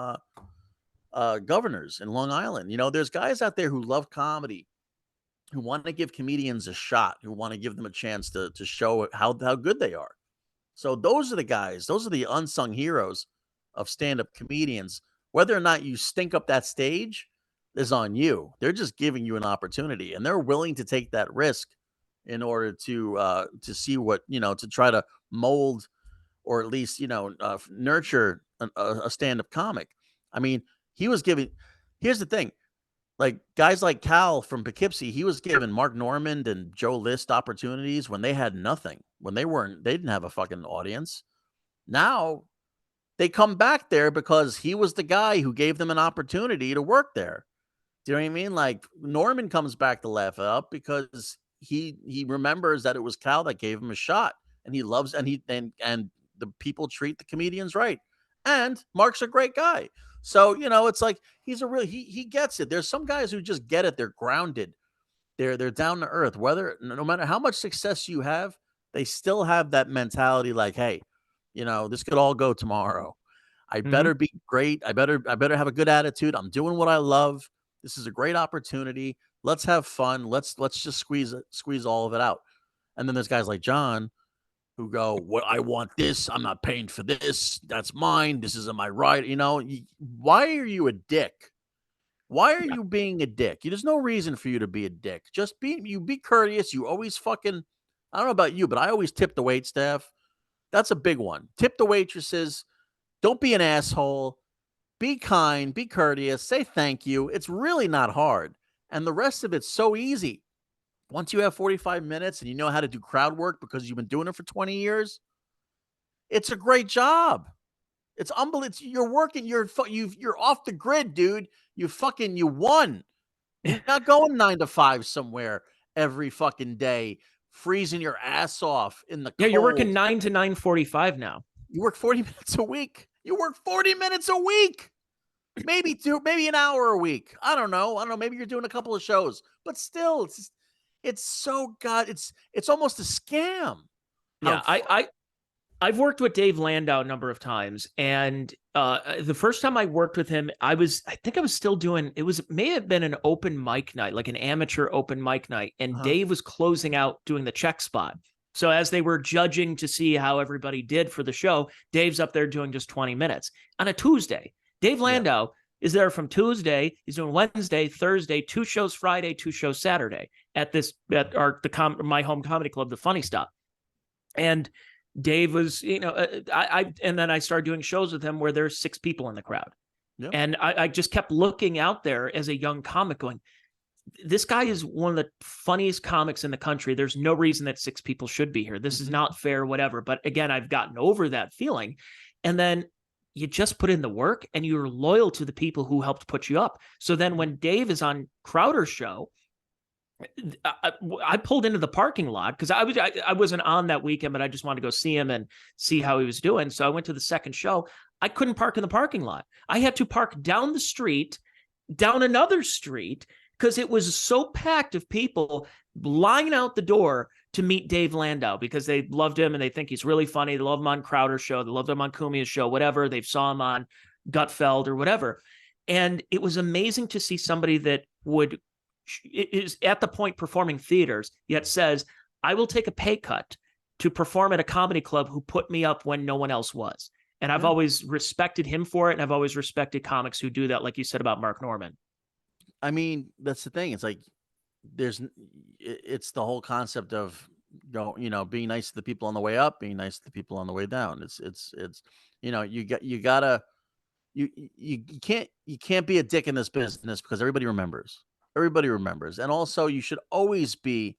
Governors in Long Island. You know, there's guys out there who love comedy, who want to give comedians a shot, who want to give them a chance to show how good they are. So those are the guys. Those are the unsung heroes of stand-up comedians. Whether or not you stink up that stage is on you. They're just giving you an opportunity, and they're willing to take that risk in order to see what, to try to mold, or at least, nurture a stand-up comic. I mean, here's the thing, like, guys like Cal from Poughkeepsie, he was giving Mark Normand and Joe List opportunities when they had nothing, when they didn't have a fucking audience. Now they come back there because he was the guy who gave them an opportunity to work there. Do you know what I mean? Like, Norman comes back to laugh it up because he remembers that it was Cal that gave him a shot, and he loves, and the people treat the comedians right. And Mark's a great guy. So, it's like, he gets it. There's some guys who just get it. They're grounded. They're down to earth. No matter how much success you have, they still have that mentality like, hey, this could all go tomorrow. I better be great. I better have a good attitude. I'm doing what I love. This is a great opportunity. Let's have fun. Let's just squeeze all of it out. And then there's guys like John who go, "What, I want this. I'm not paying for this. That's mine. This isn't my right." Why are you a dick? Why are you being a dick? There's no reason for you to be a dick. Just be courteous. You always fucking, I don't know about you, but I always tip the wait staff. That's a big one. Tip the waitresses. Don't be an asshole. Be kind. Be courteous. Say thank you. It's really not hard. And the rest of it's so easy. Once you have 45 minutes and you know how to do crowd work because you've been doing it for 20 years, it's a great job. It's unbelievable. You're working. You're off the grid, dude. You won. You're not going 9 to 5 somewhere every fucking day, freezing your ass off in the cold. Yeah, you're working 9 to 9:45 now. You work 40 minutes a week. Maybe an hour a week. I don't know. Maybe you're doing a couple of shows, but still, it's almost a scam. Yeah, I've worked with Dave Landau a number of times, and The first time I worked with him, I think I was still doing, may have been an open mic night, like an amateur open mic night. And Dave was closing out doing the check spot. So as they were judging to see how everybody did for the show, Dave's up there doing just 20 minutes on a Tuesday. Dave Landau is there from Tuesday. He's doing Wednesday, Thursday, 2 shows Friday, 2 shows Saturday at my home comedy club, The Funny Stop. And Dave was, and then I started doing shows with him where there's 6 people in the crowd. Yep. And I just kept looking out there as a young comic going, this guy is one of the funniest comics in the country. There's no reason that 6 people should be here. This is not fair, whatever. But again, I've gotten over that feeling. And then you just put in the work and you're loyal to the people who helped put you up. So then when Dave is on Crowder's show, I pulled into the parking lot because I wasn't on that weekend, but I just wanted to go see him and see how he was doing. So I went to the second show. I couldn't park in the parking lot. I had to park down the street, down another street, because it was so packed of people lying out the door to meet Dave Landau because they loved him and they think he's really funny. They love him on Crowder's show. They loved him on Kumia's show, whatever. They saw him on Gutfeld or whatever. And it was amazing to see somebody that is at the point performing theaters, yet says, I will take a pay cut to perform at a comedy club who put me up when no one else was. And I've always respected him for it. And I've always respected comics who do that, like you said about Mark Norman. I mean, that's the thing. It's like, it's the whole concept of, being nice to the people on the way up, being nice to the people on the way down. You can't be a dick in this business because everybody remembers. And also you should always be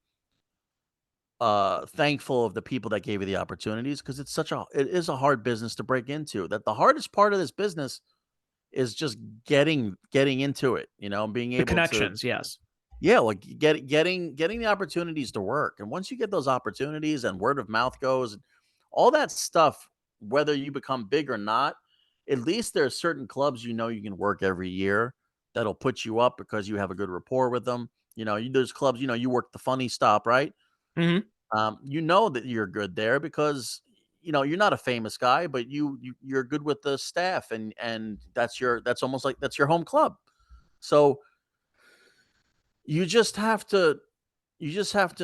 thankful of the people that gave you the opportunities because it is a hard business to break into. That the hardest part of this business is just getting into it, being able the connections, to, yes. Yeah, like getting the opportunities to work. And once you get those opportunities and word of mouth goes, all that stuff, whether you become big or not, at least there are certain clubs you can work every year that'll put you up because you have a good rapport with them. There's clubs, you work the Funny Stop, right? Mm-hmm. That you're good there because you're not a famous guy, but you're good with the staff and that's almost like that's your home club. So you just have to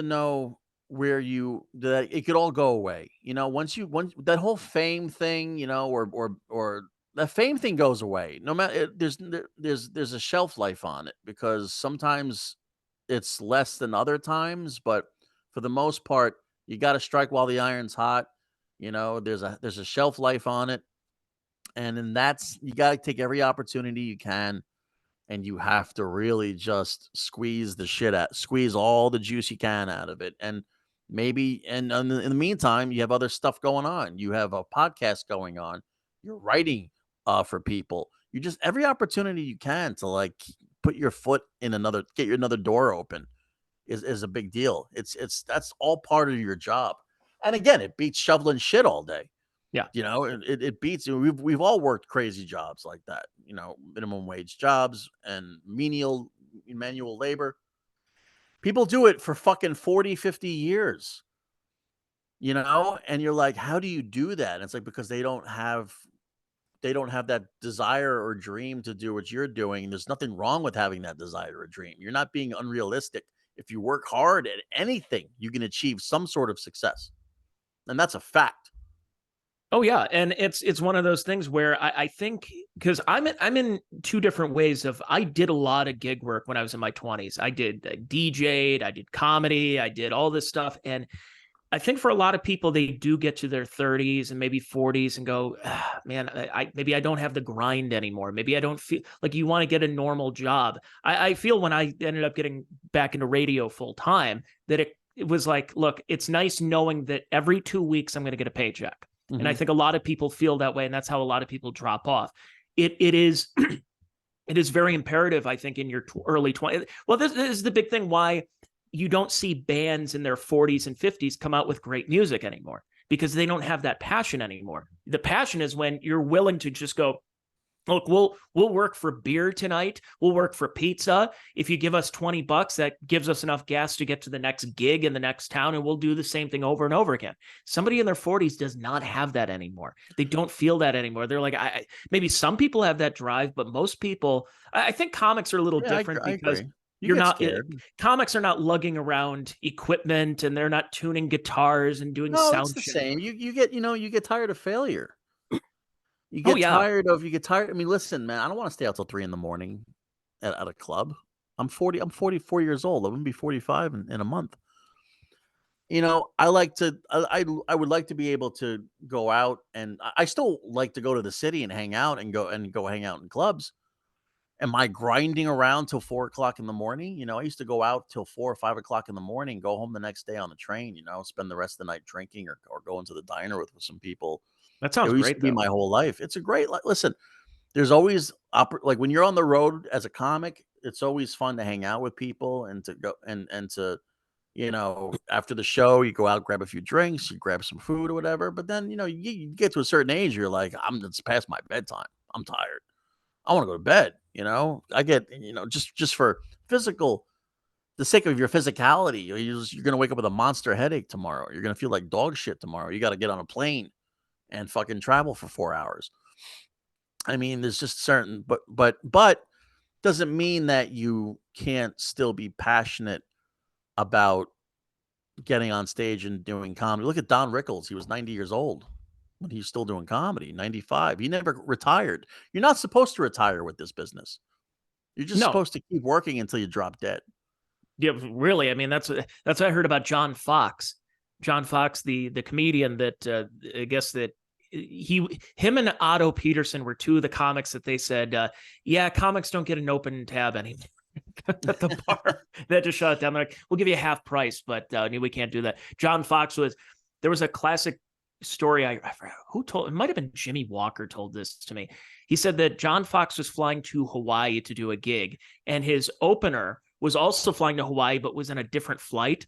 know where that it could all go away. Once that whole fame thing, or that fame thing goes away. No matter there's a shelf life on it because sometimes it's less than other times, but for the most part, you got to strike while the iron's hot. There's a shelf life on it. And then you got to take every opportunity you can. And you have to really just squeeze all the juice you can out of it. And maybe, in the meantime, you have other stuff going on. You have a podcast going on. You're writing for people. You just, every opportunity you can to like put your foot in get your another door open is a big deal. That's all part of your job. And again, it beats shoveling shit all day. Yeah. It beats, we've all worked crazy jobs like that, minimum wage jobs and menial manual labor. People do it for fucking 40, 50 years, and you're like, how do you do that? And it's like, because they don't have that desire or dream to do what you're doing. There's nothing wrong with having that desire or dream. You're not being unrealistic. If you work hard at anything, you can achieve some sort of success. And that's a fact. Oh yeah, and it's one of those things where I think, because I'm in 2 different ways of, I did a lot of gig work when I was in my 20s. I DJ'd, I did comedy, I did all this stuff, and I think for a lot of people, they do get to their 30s and maybe 40s and go, man, maybe I don't have the grind anymore. Maybe I don't feel like, you want to get a normal job. I feel when I ended up getting back into radio full time that it was like, look, it's nice knowing that every 2 weeks I'm going to get a paycheck. Mm-hmm. And I think a lot of people feel that way, and that's how a lot of people drop off. It is it is very imperative, I think, in your early 20s. Well, this is the big thing why you don't see bands in their 40s and 50s come out with great music anymore, because they don't have that passion anymore. The passion is when you're willing to just go, Look, we'll work for beer tonight. We'll work for pizza. If you give us $20, that gives us enough gas to get to the next gig in the next town, and we'll do the same thing over and over again. Somebody in their 40s does not have that anymore. They don't feel that anymore. They're like, maybe some people have that drive, but most people, I think comics are a little different I because agree. you're get not scared. comics are not lugging around equipment, and they're not tuning guitars and doing No, it's sound the check. same. You get tired of failure. You Oh get yeah. tired of you get tired. I mean, listen, man, I don't want to stay out till 3 in the morning at a club. I'm 40. I'm 44 years old. I'm gonna be 45 in a month. I like to. I would like to be able to go out, and I still like to go to the city and hang out and go hang out in clubs. Am I grinding around till 4 o'clock in the morning? I used to go out till 4 or 5 o'clock in the morning, go home the next day on the train. Spend the rest of the night drinking or going to the diner with some people. That It sounds used to great be though. my whole life. It's a great listen, there's always like when you're on the road as a comic, it's always fun to hang out with people and to go and to, after the show, you go out, grab a few drinks, you grab some food or whatever. But then, you get to a certain age, you're like, it's past my bedtime. I'm tired. I want to go to bed. I get, just for the sake of your physicality, you're going to wake up with a monster headache tomorrow. You're going to feel like dog shit tomorrow. You got to get on a plane and fucking travel for 4 hours. I mean, there's just certain, but doesn't mean that you can't still be passionate about getting on stage and doing comedy. Look at Don Rickles. He was 90 years old when he's still doing comedy, 95. He never retired. You're not supposed to retire with this business. You're just No, supposed to keep working until you drop dead. yeah, really. I mean, that's what I heard about John Fox. John Fox, the comedian that I guess that him and Otto Peterson were two of the comics that they said, yeah, comics don't get an open tab anymore at the bar. They just shut it down. They're like, we'll give you half price, but we can't do that. John Fox there was a classic story. I forgot who told, it might have been Jimmy Walker told this to me. He said that John Fox was flying to Hawaii to do a gig, and his opener was also flying to Hawaii, but was in a different flight.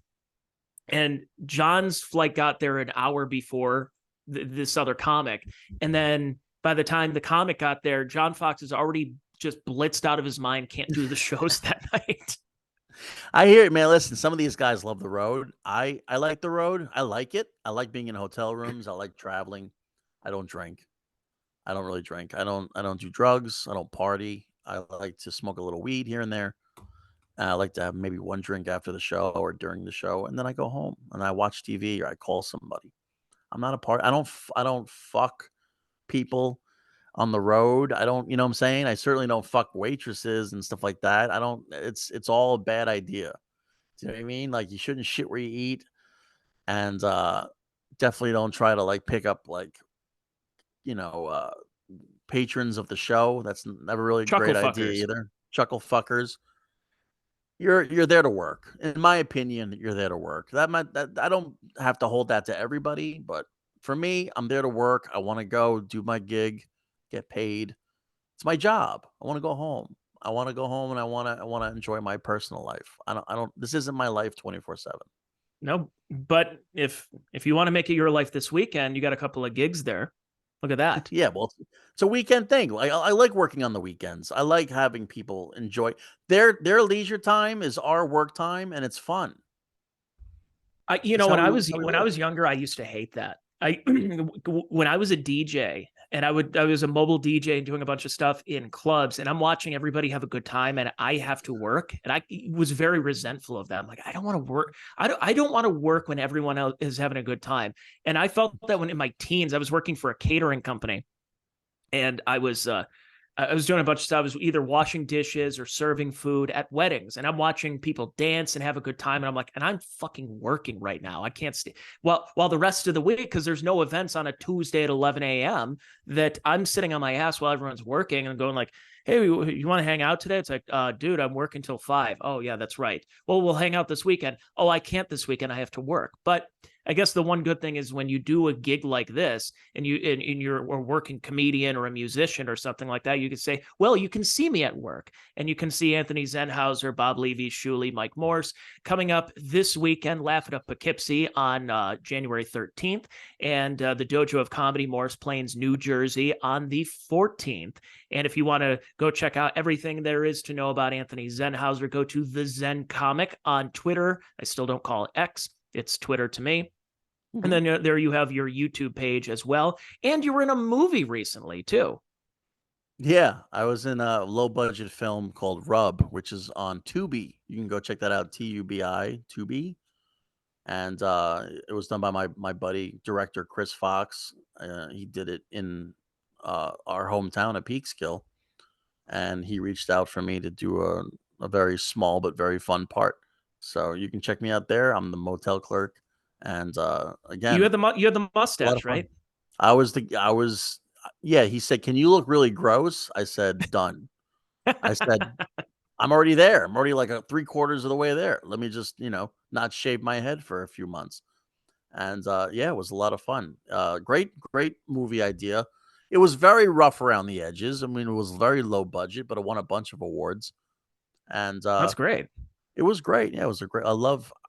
And John's flight got there an hour before this other comic. And then by the time the comic got there, John Fox is already just blitzed out of his mind, can't do the shows that night. I hear it, man. Listen, some of these guys love the road. I like the road. I like it. I like being in hotel rooms. I like traveling. I don't drink. I don't really drink. I don't do drugs. I don't party. I like to smoke a little weed here and there. I like to have maybe one drink after the show or during the show, and then I go home and I watch TV or I call somebody. I'm not a part. I don't fuck people on the road. I don't. You know what I'm saying? I certainly don't fuck waitresses and stuff like that. I don't. It's all a bad idea. Do you know what I mean? Like you shouldn't shit where you eat, and definitely don't try to like pick up like you know uh, patrons of the show. That's never really a Chuckle great idea fuckers. either. Chuckle fuckers. You're there to work. In my opinion, you're there to work. That I don't have to hold that to everybody, but for me, I'm there to work. I want to go do my gig, get paid. It's my job. I want to go home. I want to go home and I want to enjoy my personal life. I don't this isn't my life 24/7. No, but if you want to make it your life this weekend, you got a couple of gigs there. Look at that. Yeah, well, it's a weekend thing. I like working on the weekends. I like having people enjoy their leisure time is our work time and it's fun. It's When how we when I live. was younger, I used to hate that. When I was a DJ and I was a mobile DJ and doing a bunch of stuff in clubs, and I'm watching everybody have a good time, and I have to work, and I was very resentful of that. I'm like, I don't want to work. I don't want to work when everyone else is having a good time. And I felt that when in my teens, I was working for a catering company, and I was doing a bunch of stuff. I was either washing dishes or serving food at weddings, and I'm watching people dance and have a good time. And I'm like, and I'm fucking working right now. I can't stay. While the rest of the week, because there's no events on a Tuesday at 11 a.m., that I'm sitting on my ass while everyone's working and going like, hey, you want to hang out today? It's like, dude, I'm working till 5. Oh, yeah, that's right. Well, we'll hang out this weekend. Oh, I can't this weekend. I have to work. But I guess the one good thing is when you do a gig like this and you're a working comedian or a musician or something like that, you can say, well, you can see me at work, and you can see Anthony Zenhauser, Bob Levy, Shuli, Mike Morse coming up this weekend, Laugh It Up Poughkeepsie on January 13th, and the Dojo of Comedy, Morris Plains, New Jersey on the 14th. And if you want to go check out everything there is to know about Anthony Zenhauser, go to the Zen Comic on Twitter. I still don't call it X. It's Twitter to me. And then there you have your YouTube page as well. And you were in a movie recently, too. Yeah, I was in a low budget film called Rub, which is on Tubi. You can go check that out, Tubi, Tubi. And it was done by my buddy director Chris Fox. He did it in our hometown of Peekskill, and he reached out for me to do a very small but very fun part. So you can check me out there. I'm the motel clerk, and again, You had the a lot of mustache, fun. right? Yeah. He said, "Can you look really gross?" I said, "Done." I said, I'm already there. I'm already like 3/4 of the way there. Let me just, not shave my head for a few months. And yeah, it was a lot of fun. Great movie idea. It was very rough around the edges. I mean, it was very low budget, but it won a bunch of awards. And That's great. it was great. Yeah, it was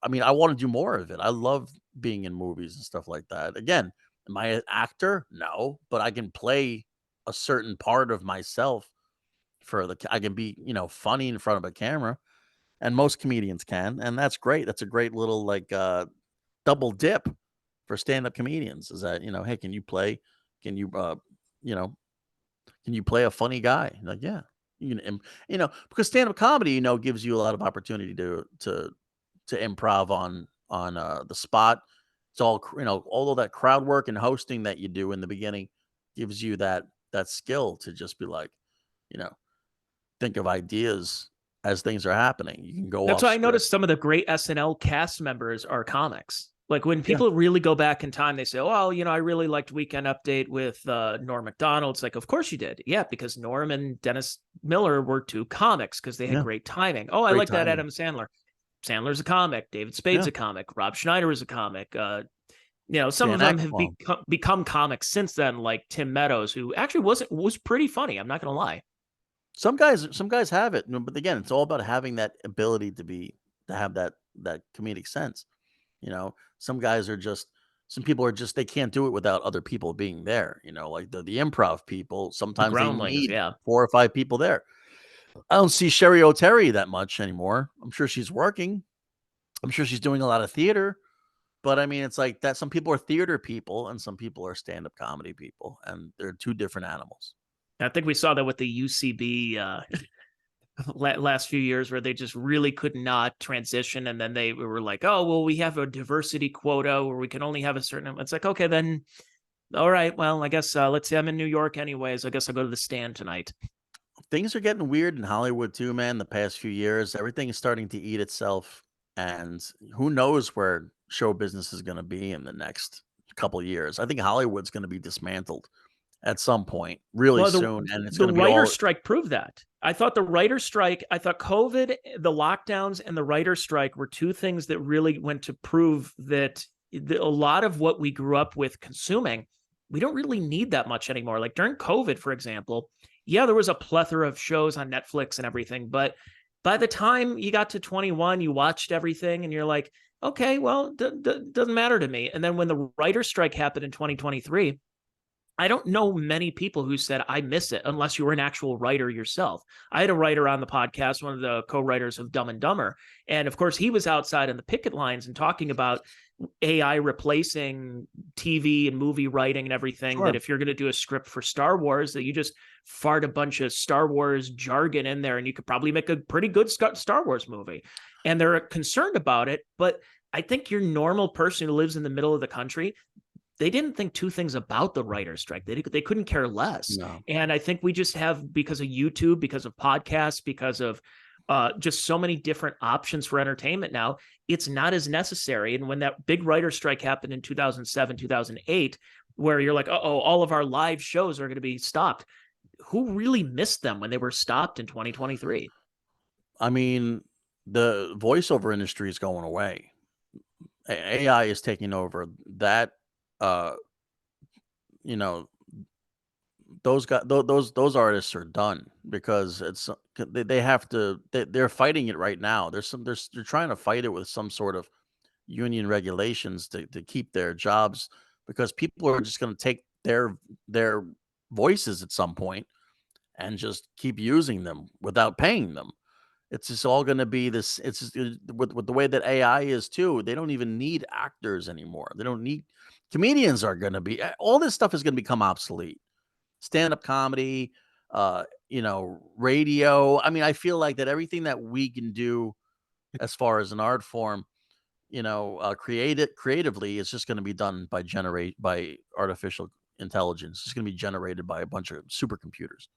I mean, I want to do more of it. I love being in movies and stuff like that. Again, am I an actor? No, but I can play a certain part of myself I can be, funny in front of a camera, and most comedians can, and that's great. That's a great little double dip for stand-up comedians is that, hey, can you you know, can you play a funny guy? Like, yeah. Because stand-up comedy, gives you a lot of opportunity to improv on the spot. It's all, all of that crowd work and hosting that you do in the beginning gives you that skill to just be like, you know, think of ideas as things are happening. You can go That's off why I script. noticed some of the great SNL cast members are comics. Like when Yeah. people really go back in time, they say, "Oh, I really liked Weekend Update with Norm Macdonald." It's like, of course you did, yeah, because Norm and Dennis Miller were two comics because they had Yeah. great timing. Oh, I Great like that timing. Adam Sandler. Sandler's a comic. David Spade's Yeah. a comic. Rob Schneider is a comic. Some of Dan them have Aykroyd. become comics since then, like Tim Meadows, who actually was pretty funny. I'm not gonna lie. Some guys have it, but again, it's all about having that ability to have that comedic sense. Some people are just they can't do it without other people being there. Like the improv people, The sometimes they Groundlings, need yeah. 4 or 5 people there. I don't see Sherry O'Terry that much anymore. I'm sure she's working. I'm sure she's doing a lot of theater. But I mean, it's like that. Some people are theater people, and some people are stand-up comedy people, and they're two different animals. I think we saw that with the UCB last few years, where they just really could not transition, and then they were like, "Oh, well, we have a diversity quota where we can only have a certain." It's like, okay, then, all right, well, I guess let's see. I'm in New York anyways. I guess I'll go to the Stand tonight. Things are getting weird in Hollywood too, man. The past few years, everything is starting to eat itself, and who knows where show business is going to be in the next couple years. I think Hollywood's going to be dismantled at some point really Well, soon, and it's the going to be writer's all strike proved that. I thought the writer's strike, I thought COVID, the lockdowns, and the writer's strike were two things that really went to prove that a lot of what we grew up with consuming, we don't really need that much anymore. Like during COVID, for example, yeah, there was a plethora of shows on Netflix and everything, but by the time you got to 21, you watched everything and you're like, okay, well, doesn't matter to me. And then when the writer's strike happened in 2023, I don't know many people who said I miss it unless you were an actual writer yourself. I had a writer on the podcast, one of the co-writers of Dumb and Dumber. And of course, he was outside in the picket lines and talking about AI replacing TV and movie writing and everything. sure. That if you're going to do a script for Star Wars, that you just fart a bunch of Star Wars jargon in there and you could probably make a pretty good Star Wars movie. And they're concerned about it. But I think your normal person who lives in the middle of the country, they didn't think two things about the writer's strike. They couldn't care less. No. And I think we just have, because of YouTube, because of podcasts, because of just so many different options for entertainment now, it's not as necessary. And when that big writer's strike happened in 2007, 2008, where you're like, oh, all of our live shows are going to be stopped. Who really missed them when they were stopped in 2023? I mean, the voiceover industry is going away. AI is taking over, that you know those artists are done because they have to they're fighting it right now. They're trying to fight it with some sort of union regulations to keep their jobs because people are just going to take their voices at some point and just keep using them without paying them. It's just all going to be this. It's just, with the way that AI is too. They don't even need actors anymore. They don't need comedians are going to be all this stuff is going to become obsolete. Stand-up comedy, radio. I mean, I feel like that everything that we can do as far as an art form, create it creatively is just going to be done by artificial intelligence. It's going to be generated by a bunch of supercomputers.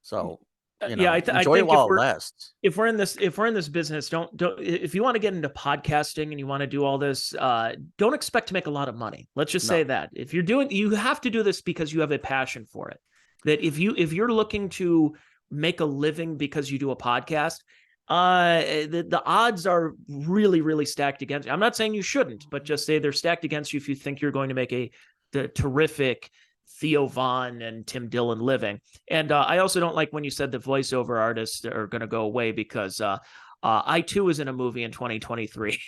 So, Yeah, I enjoy it think if while it we're lasts. if we're in this business, don't if you want to get into podcasting and you want to do all this, don't expect to make a lot of money. Let's just say No. that if you're doing, you have to do this because you have a passion for it. That if you're looking to make a living because you do a podcast, the odds are really stacked against you. I'm not saying you shouldn't, but just say they're stacked against you if you think you're going to make the terrific Theo Von and Tim Dillon living. And I also don't like when you said the voiceover artists are going to go away because I too was in a movie in 2023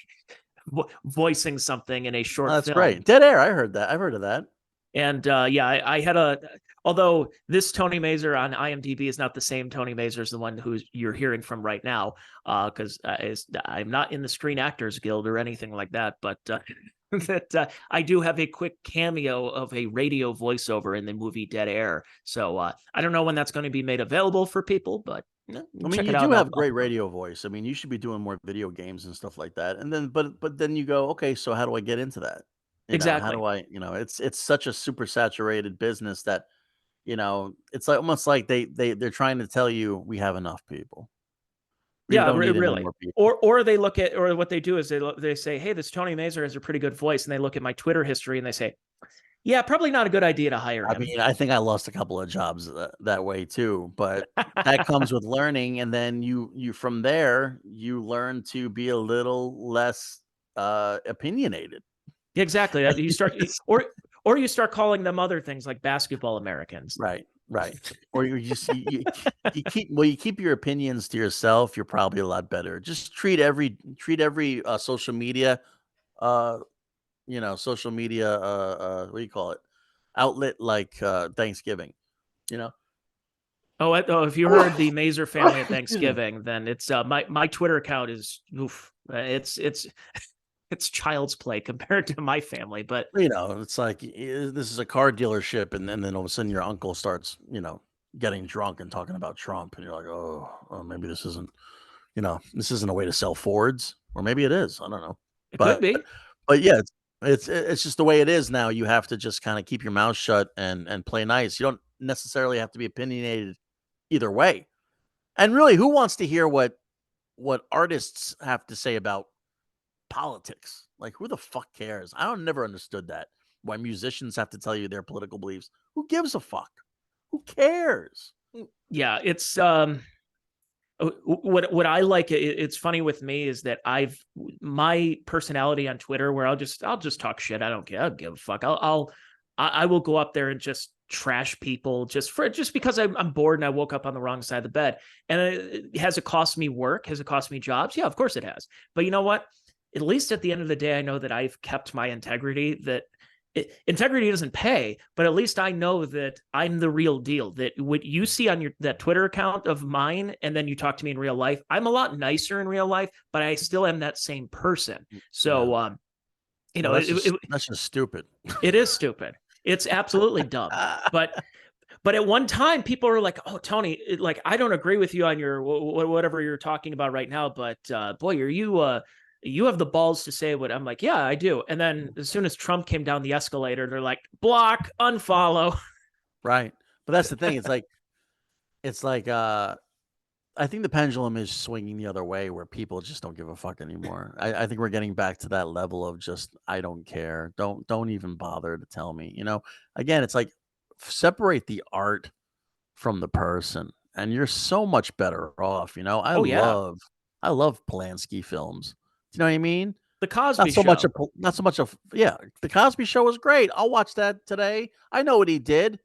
voicing something in a short That's film. great. Dead Air. I heard that. I've heard of that. And I had although this Tony Mazur on IMDb is not the same Tony Mazur as the one who you're hearing from right now, because I'm not in the Screen Actors Guild or anything like that, but that I do have a quick cameo of a radio voiceover in the movie Dead Air. So I don't know when that's going to be made available for people, but I mean, check you it out. do have great radio voice. I mean, you should be doing more video games and stuff like that. And then, but then you go, okay, so how do I get into that? How Exactly. do I? It's such a super saturated business that it's like almost like they're trying to tell you we have enough people. We Yeah, don't need any really. more people. Or they look at, or what they do is they say, hey, this Tony Mazur has a pretty good voice, and they look at my Twitter history and they say, yeah, probably not a good idea to hire I him. mean, I think I lost a couple of jobs that way too, but that comes with learning, and then you from there you learn to be a little less opinionated. Exactly. You start, or you start calling them other things like basketball Americans. Right. Or you just you keep your opinions to yourself. You're probably a lot better. Just treat every social media, uh, social media, what do you call it, outlet like Thanksgiving. You know, Oh, if you heard the Mazur family at Thanksgiving, then it's my Twitter account is oof, it's child's play compared to my family. But it's like this is a car dealership, and then all of a sudden your uncle starts, getting drunk and talking about Trump, and you're like, oh, maybe this isn't a way to sell Fords, or maybe it is. I don't know, it could but be. but yeah, it's just the way it is now. You have to just kind of keep your mouth shut and play nice. You don't necessarily have to be opinionated either way. And really, who wants to hear what artists have to say about politics? Like, who the fuck cares? I don't never understood that. Why musicians have to tell you their political beliefs. Who gives a fuck? Who cares? Yeah, it's what I like. It's funny with me is that my personality on Twitter where I'll just talk shit. I don't care. I don't give a fuck. I will go up there and just trash people just because I'm bored and I woke up on the wrong side of the bed. And has it cost me work? Has it cost me jobs? Yeah, of course it has. But you know what? At least at the end of the day, I know that I've kept my integrity. Integrity doesn't pay, but at least I know that I'm the real deal. That what you see on that Twitter account of mine, and then you talk to me in real life, I'm a lot nicer in real life, but I still am that same person. So, Well, that's just stupid. It is stupid. It's absolutely dumb. But at one time, people are like, "Oh, Tony, like I don't agree with you on your whatever you're talking about right now, but boy, are you have the balls to say what." I'm like, "Yeah, I do." And then as soon as Trump came down the escalator, they're like, "Block, unfollow." Right. But that's the thing. It's like I think the pendulum is swinging the other way where people just don't give a fuck anymore. I think we're getting back to that level of just I don't care. Don't even bother to tell me. Again, it's like separate the art from the person, and you're so much better off. I Oh yeah, love Polanski films. Do you know what I mean? The Cosby Show. Not so much of yeah. The Cosby Show was great. I'll watch that today. I know what he did.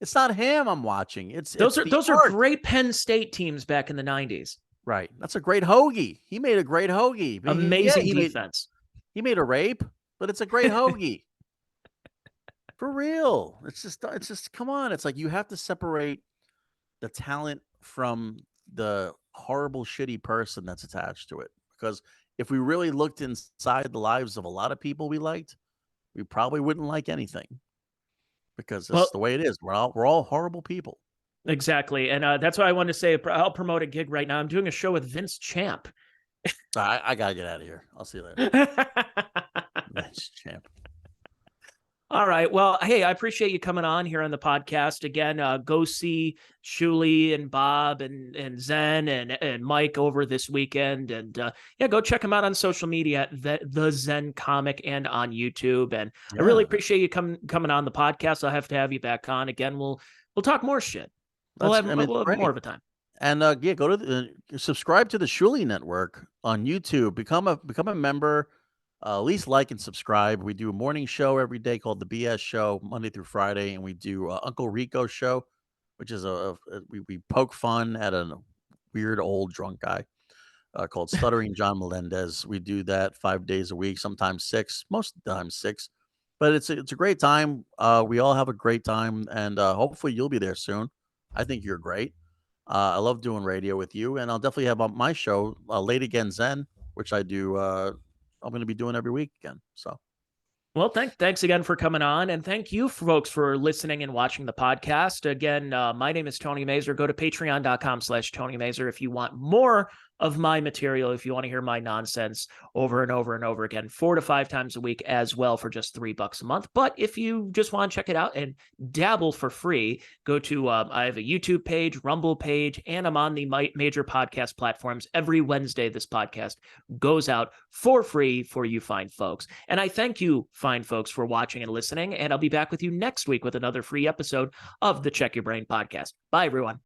It's not him I'm watching. It's those are great Penn State teams back in the 90s. Right. That's a great hoagie. He made a great hoagie. Amazing defense. He made a rape, but it's a great hoagie. For real. It's just come on. It's like you have to separate the talent from the horrible, shitty person that's attached to it. Because if we really looked inside the lives of a lot of people we liked, we probably wouldn't like anything. Because that's the way it is. We're all horrible people. Exactly. And that's why I wanted to say I'll promote a gig right now. I'm doing a show with Vince Champ. I got to get out of here. I'll see you later. Vince Champ. All right. Well, hey, I appreciate you coming on here on the podcast again. Go see Shuli and Bob and Zen and Mike over this weekend, and go check them out on social media, the Zen Comic, and on YouTube. And I really appreciate you coming on the podcast. I'll have to have you back on again. We'll talk more shit. We'll have more of a time. And go to subscribe to the Shuli Network on YouTube. Become a member. At least like and subscribe. We do a morning show every day called the BS Show, Monday through Friday, and we do Uncle Rico's show, which is we poke fun at a weird old drunk guy called Stuttering John Melendez. We do that 5 days a week, sometimes 6, most of the time 6. But it's a great time. We all have a great time, and hopefully you'll be there soon. I think you're great. I love doing radio with you, and I'll definitely have on my show Late Again Zen, which I do. I'm going to be doing every week again. So, well, thanks again for coming on, and thank you folks for listening and watching the podcast. Again, my name is Tony Mazur. Go to patreon.com/Tony Mazur if you want more of my material, if you want to hear my nonsense over and over and over again, 4 to 5 times a week as well for just $3 a month. But if you just want to check it out and dabble for free, go to, I have a YouTube page, Rumble page, and I'm on the major podcast platforms. Every Wednesday, this podcast goes out for free for you fine folks. And I thank you, fine folks, for watching and listening. And I'll be back with you next week with another free episode of the Check Your Brain podcast. Bye, everyone.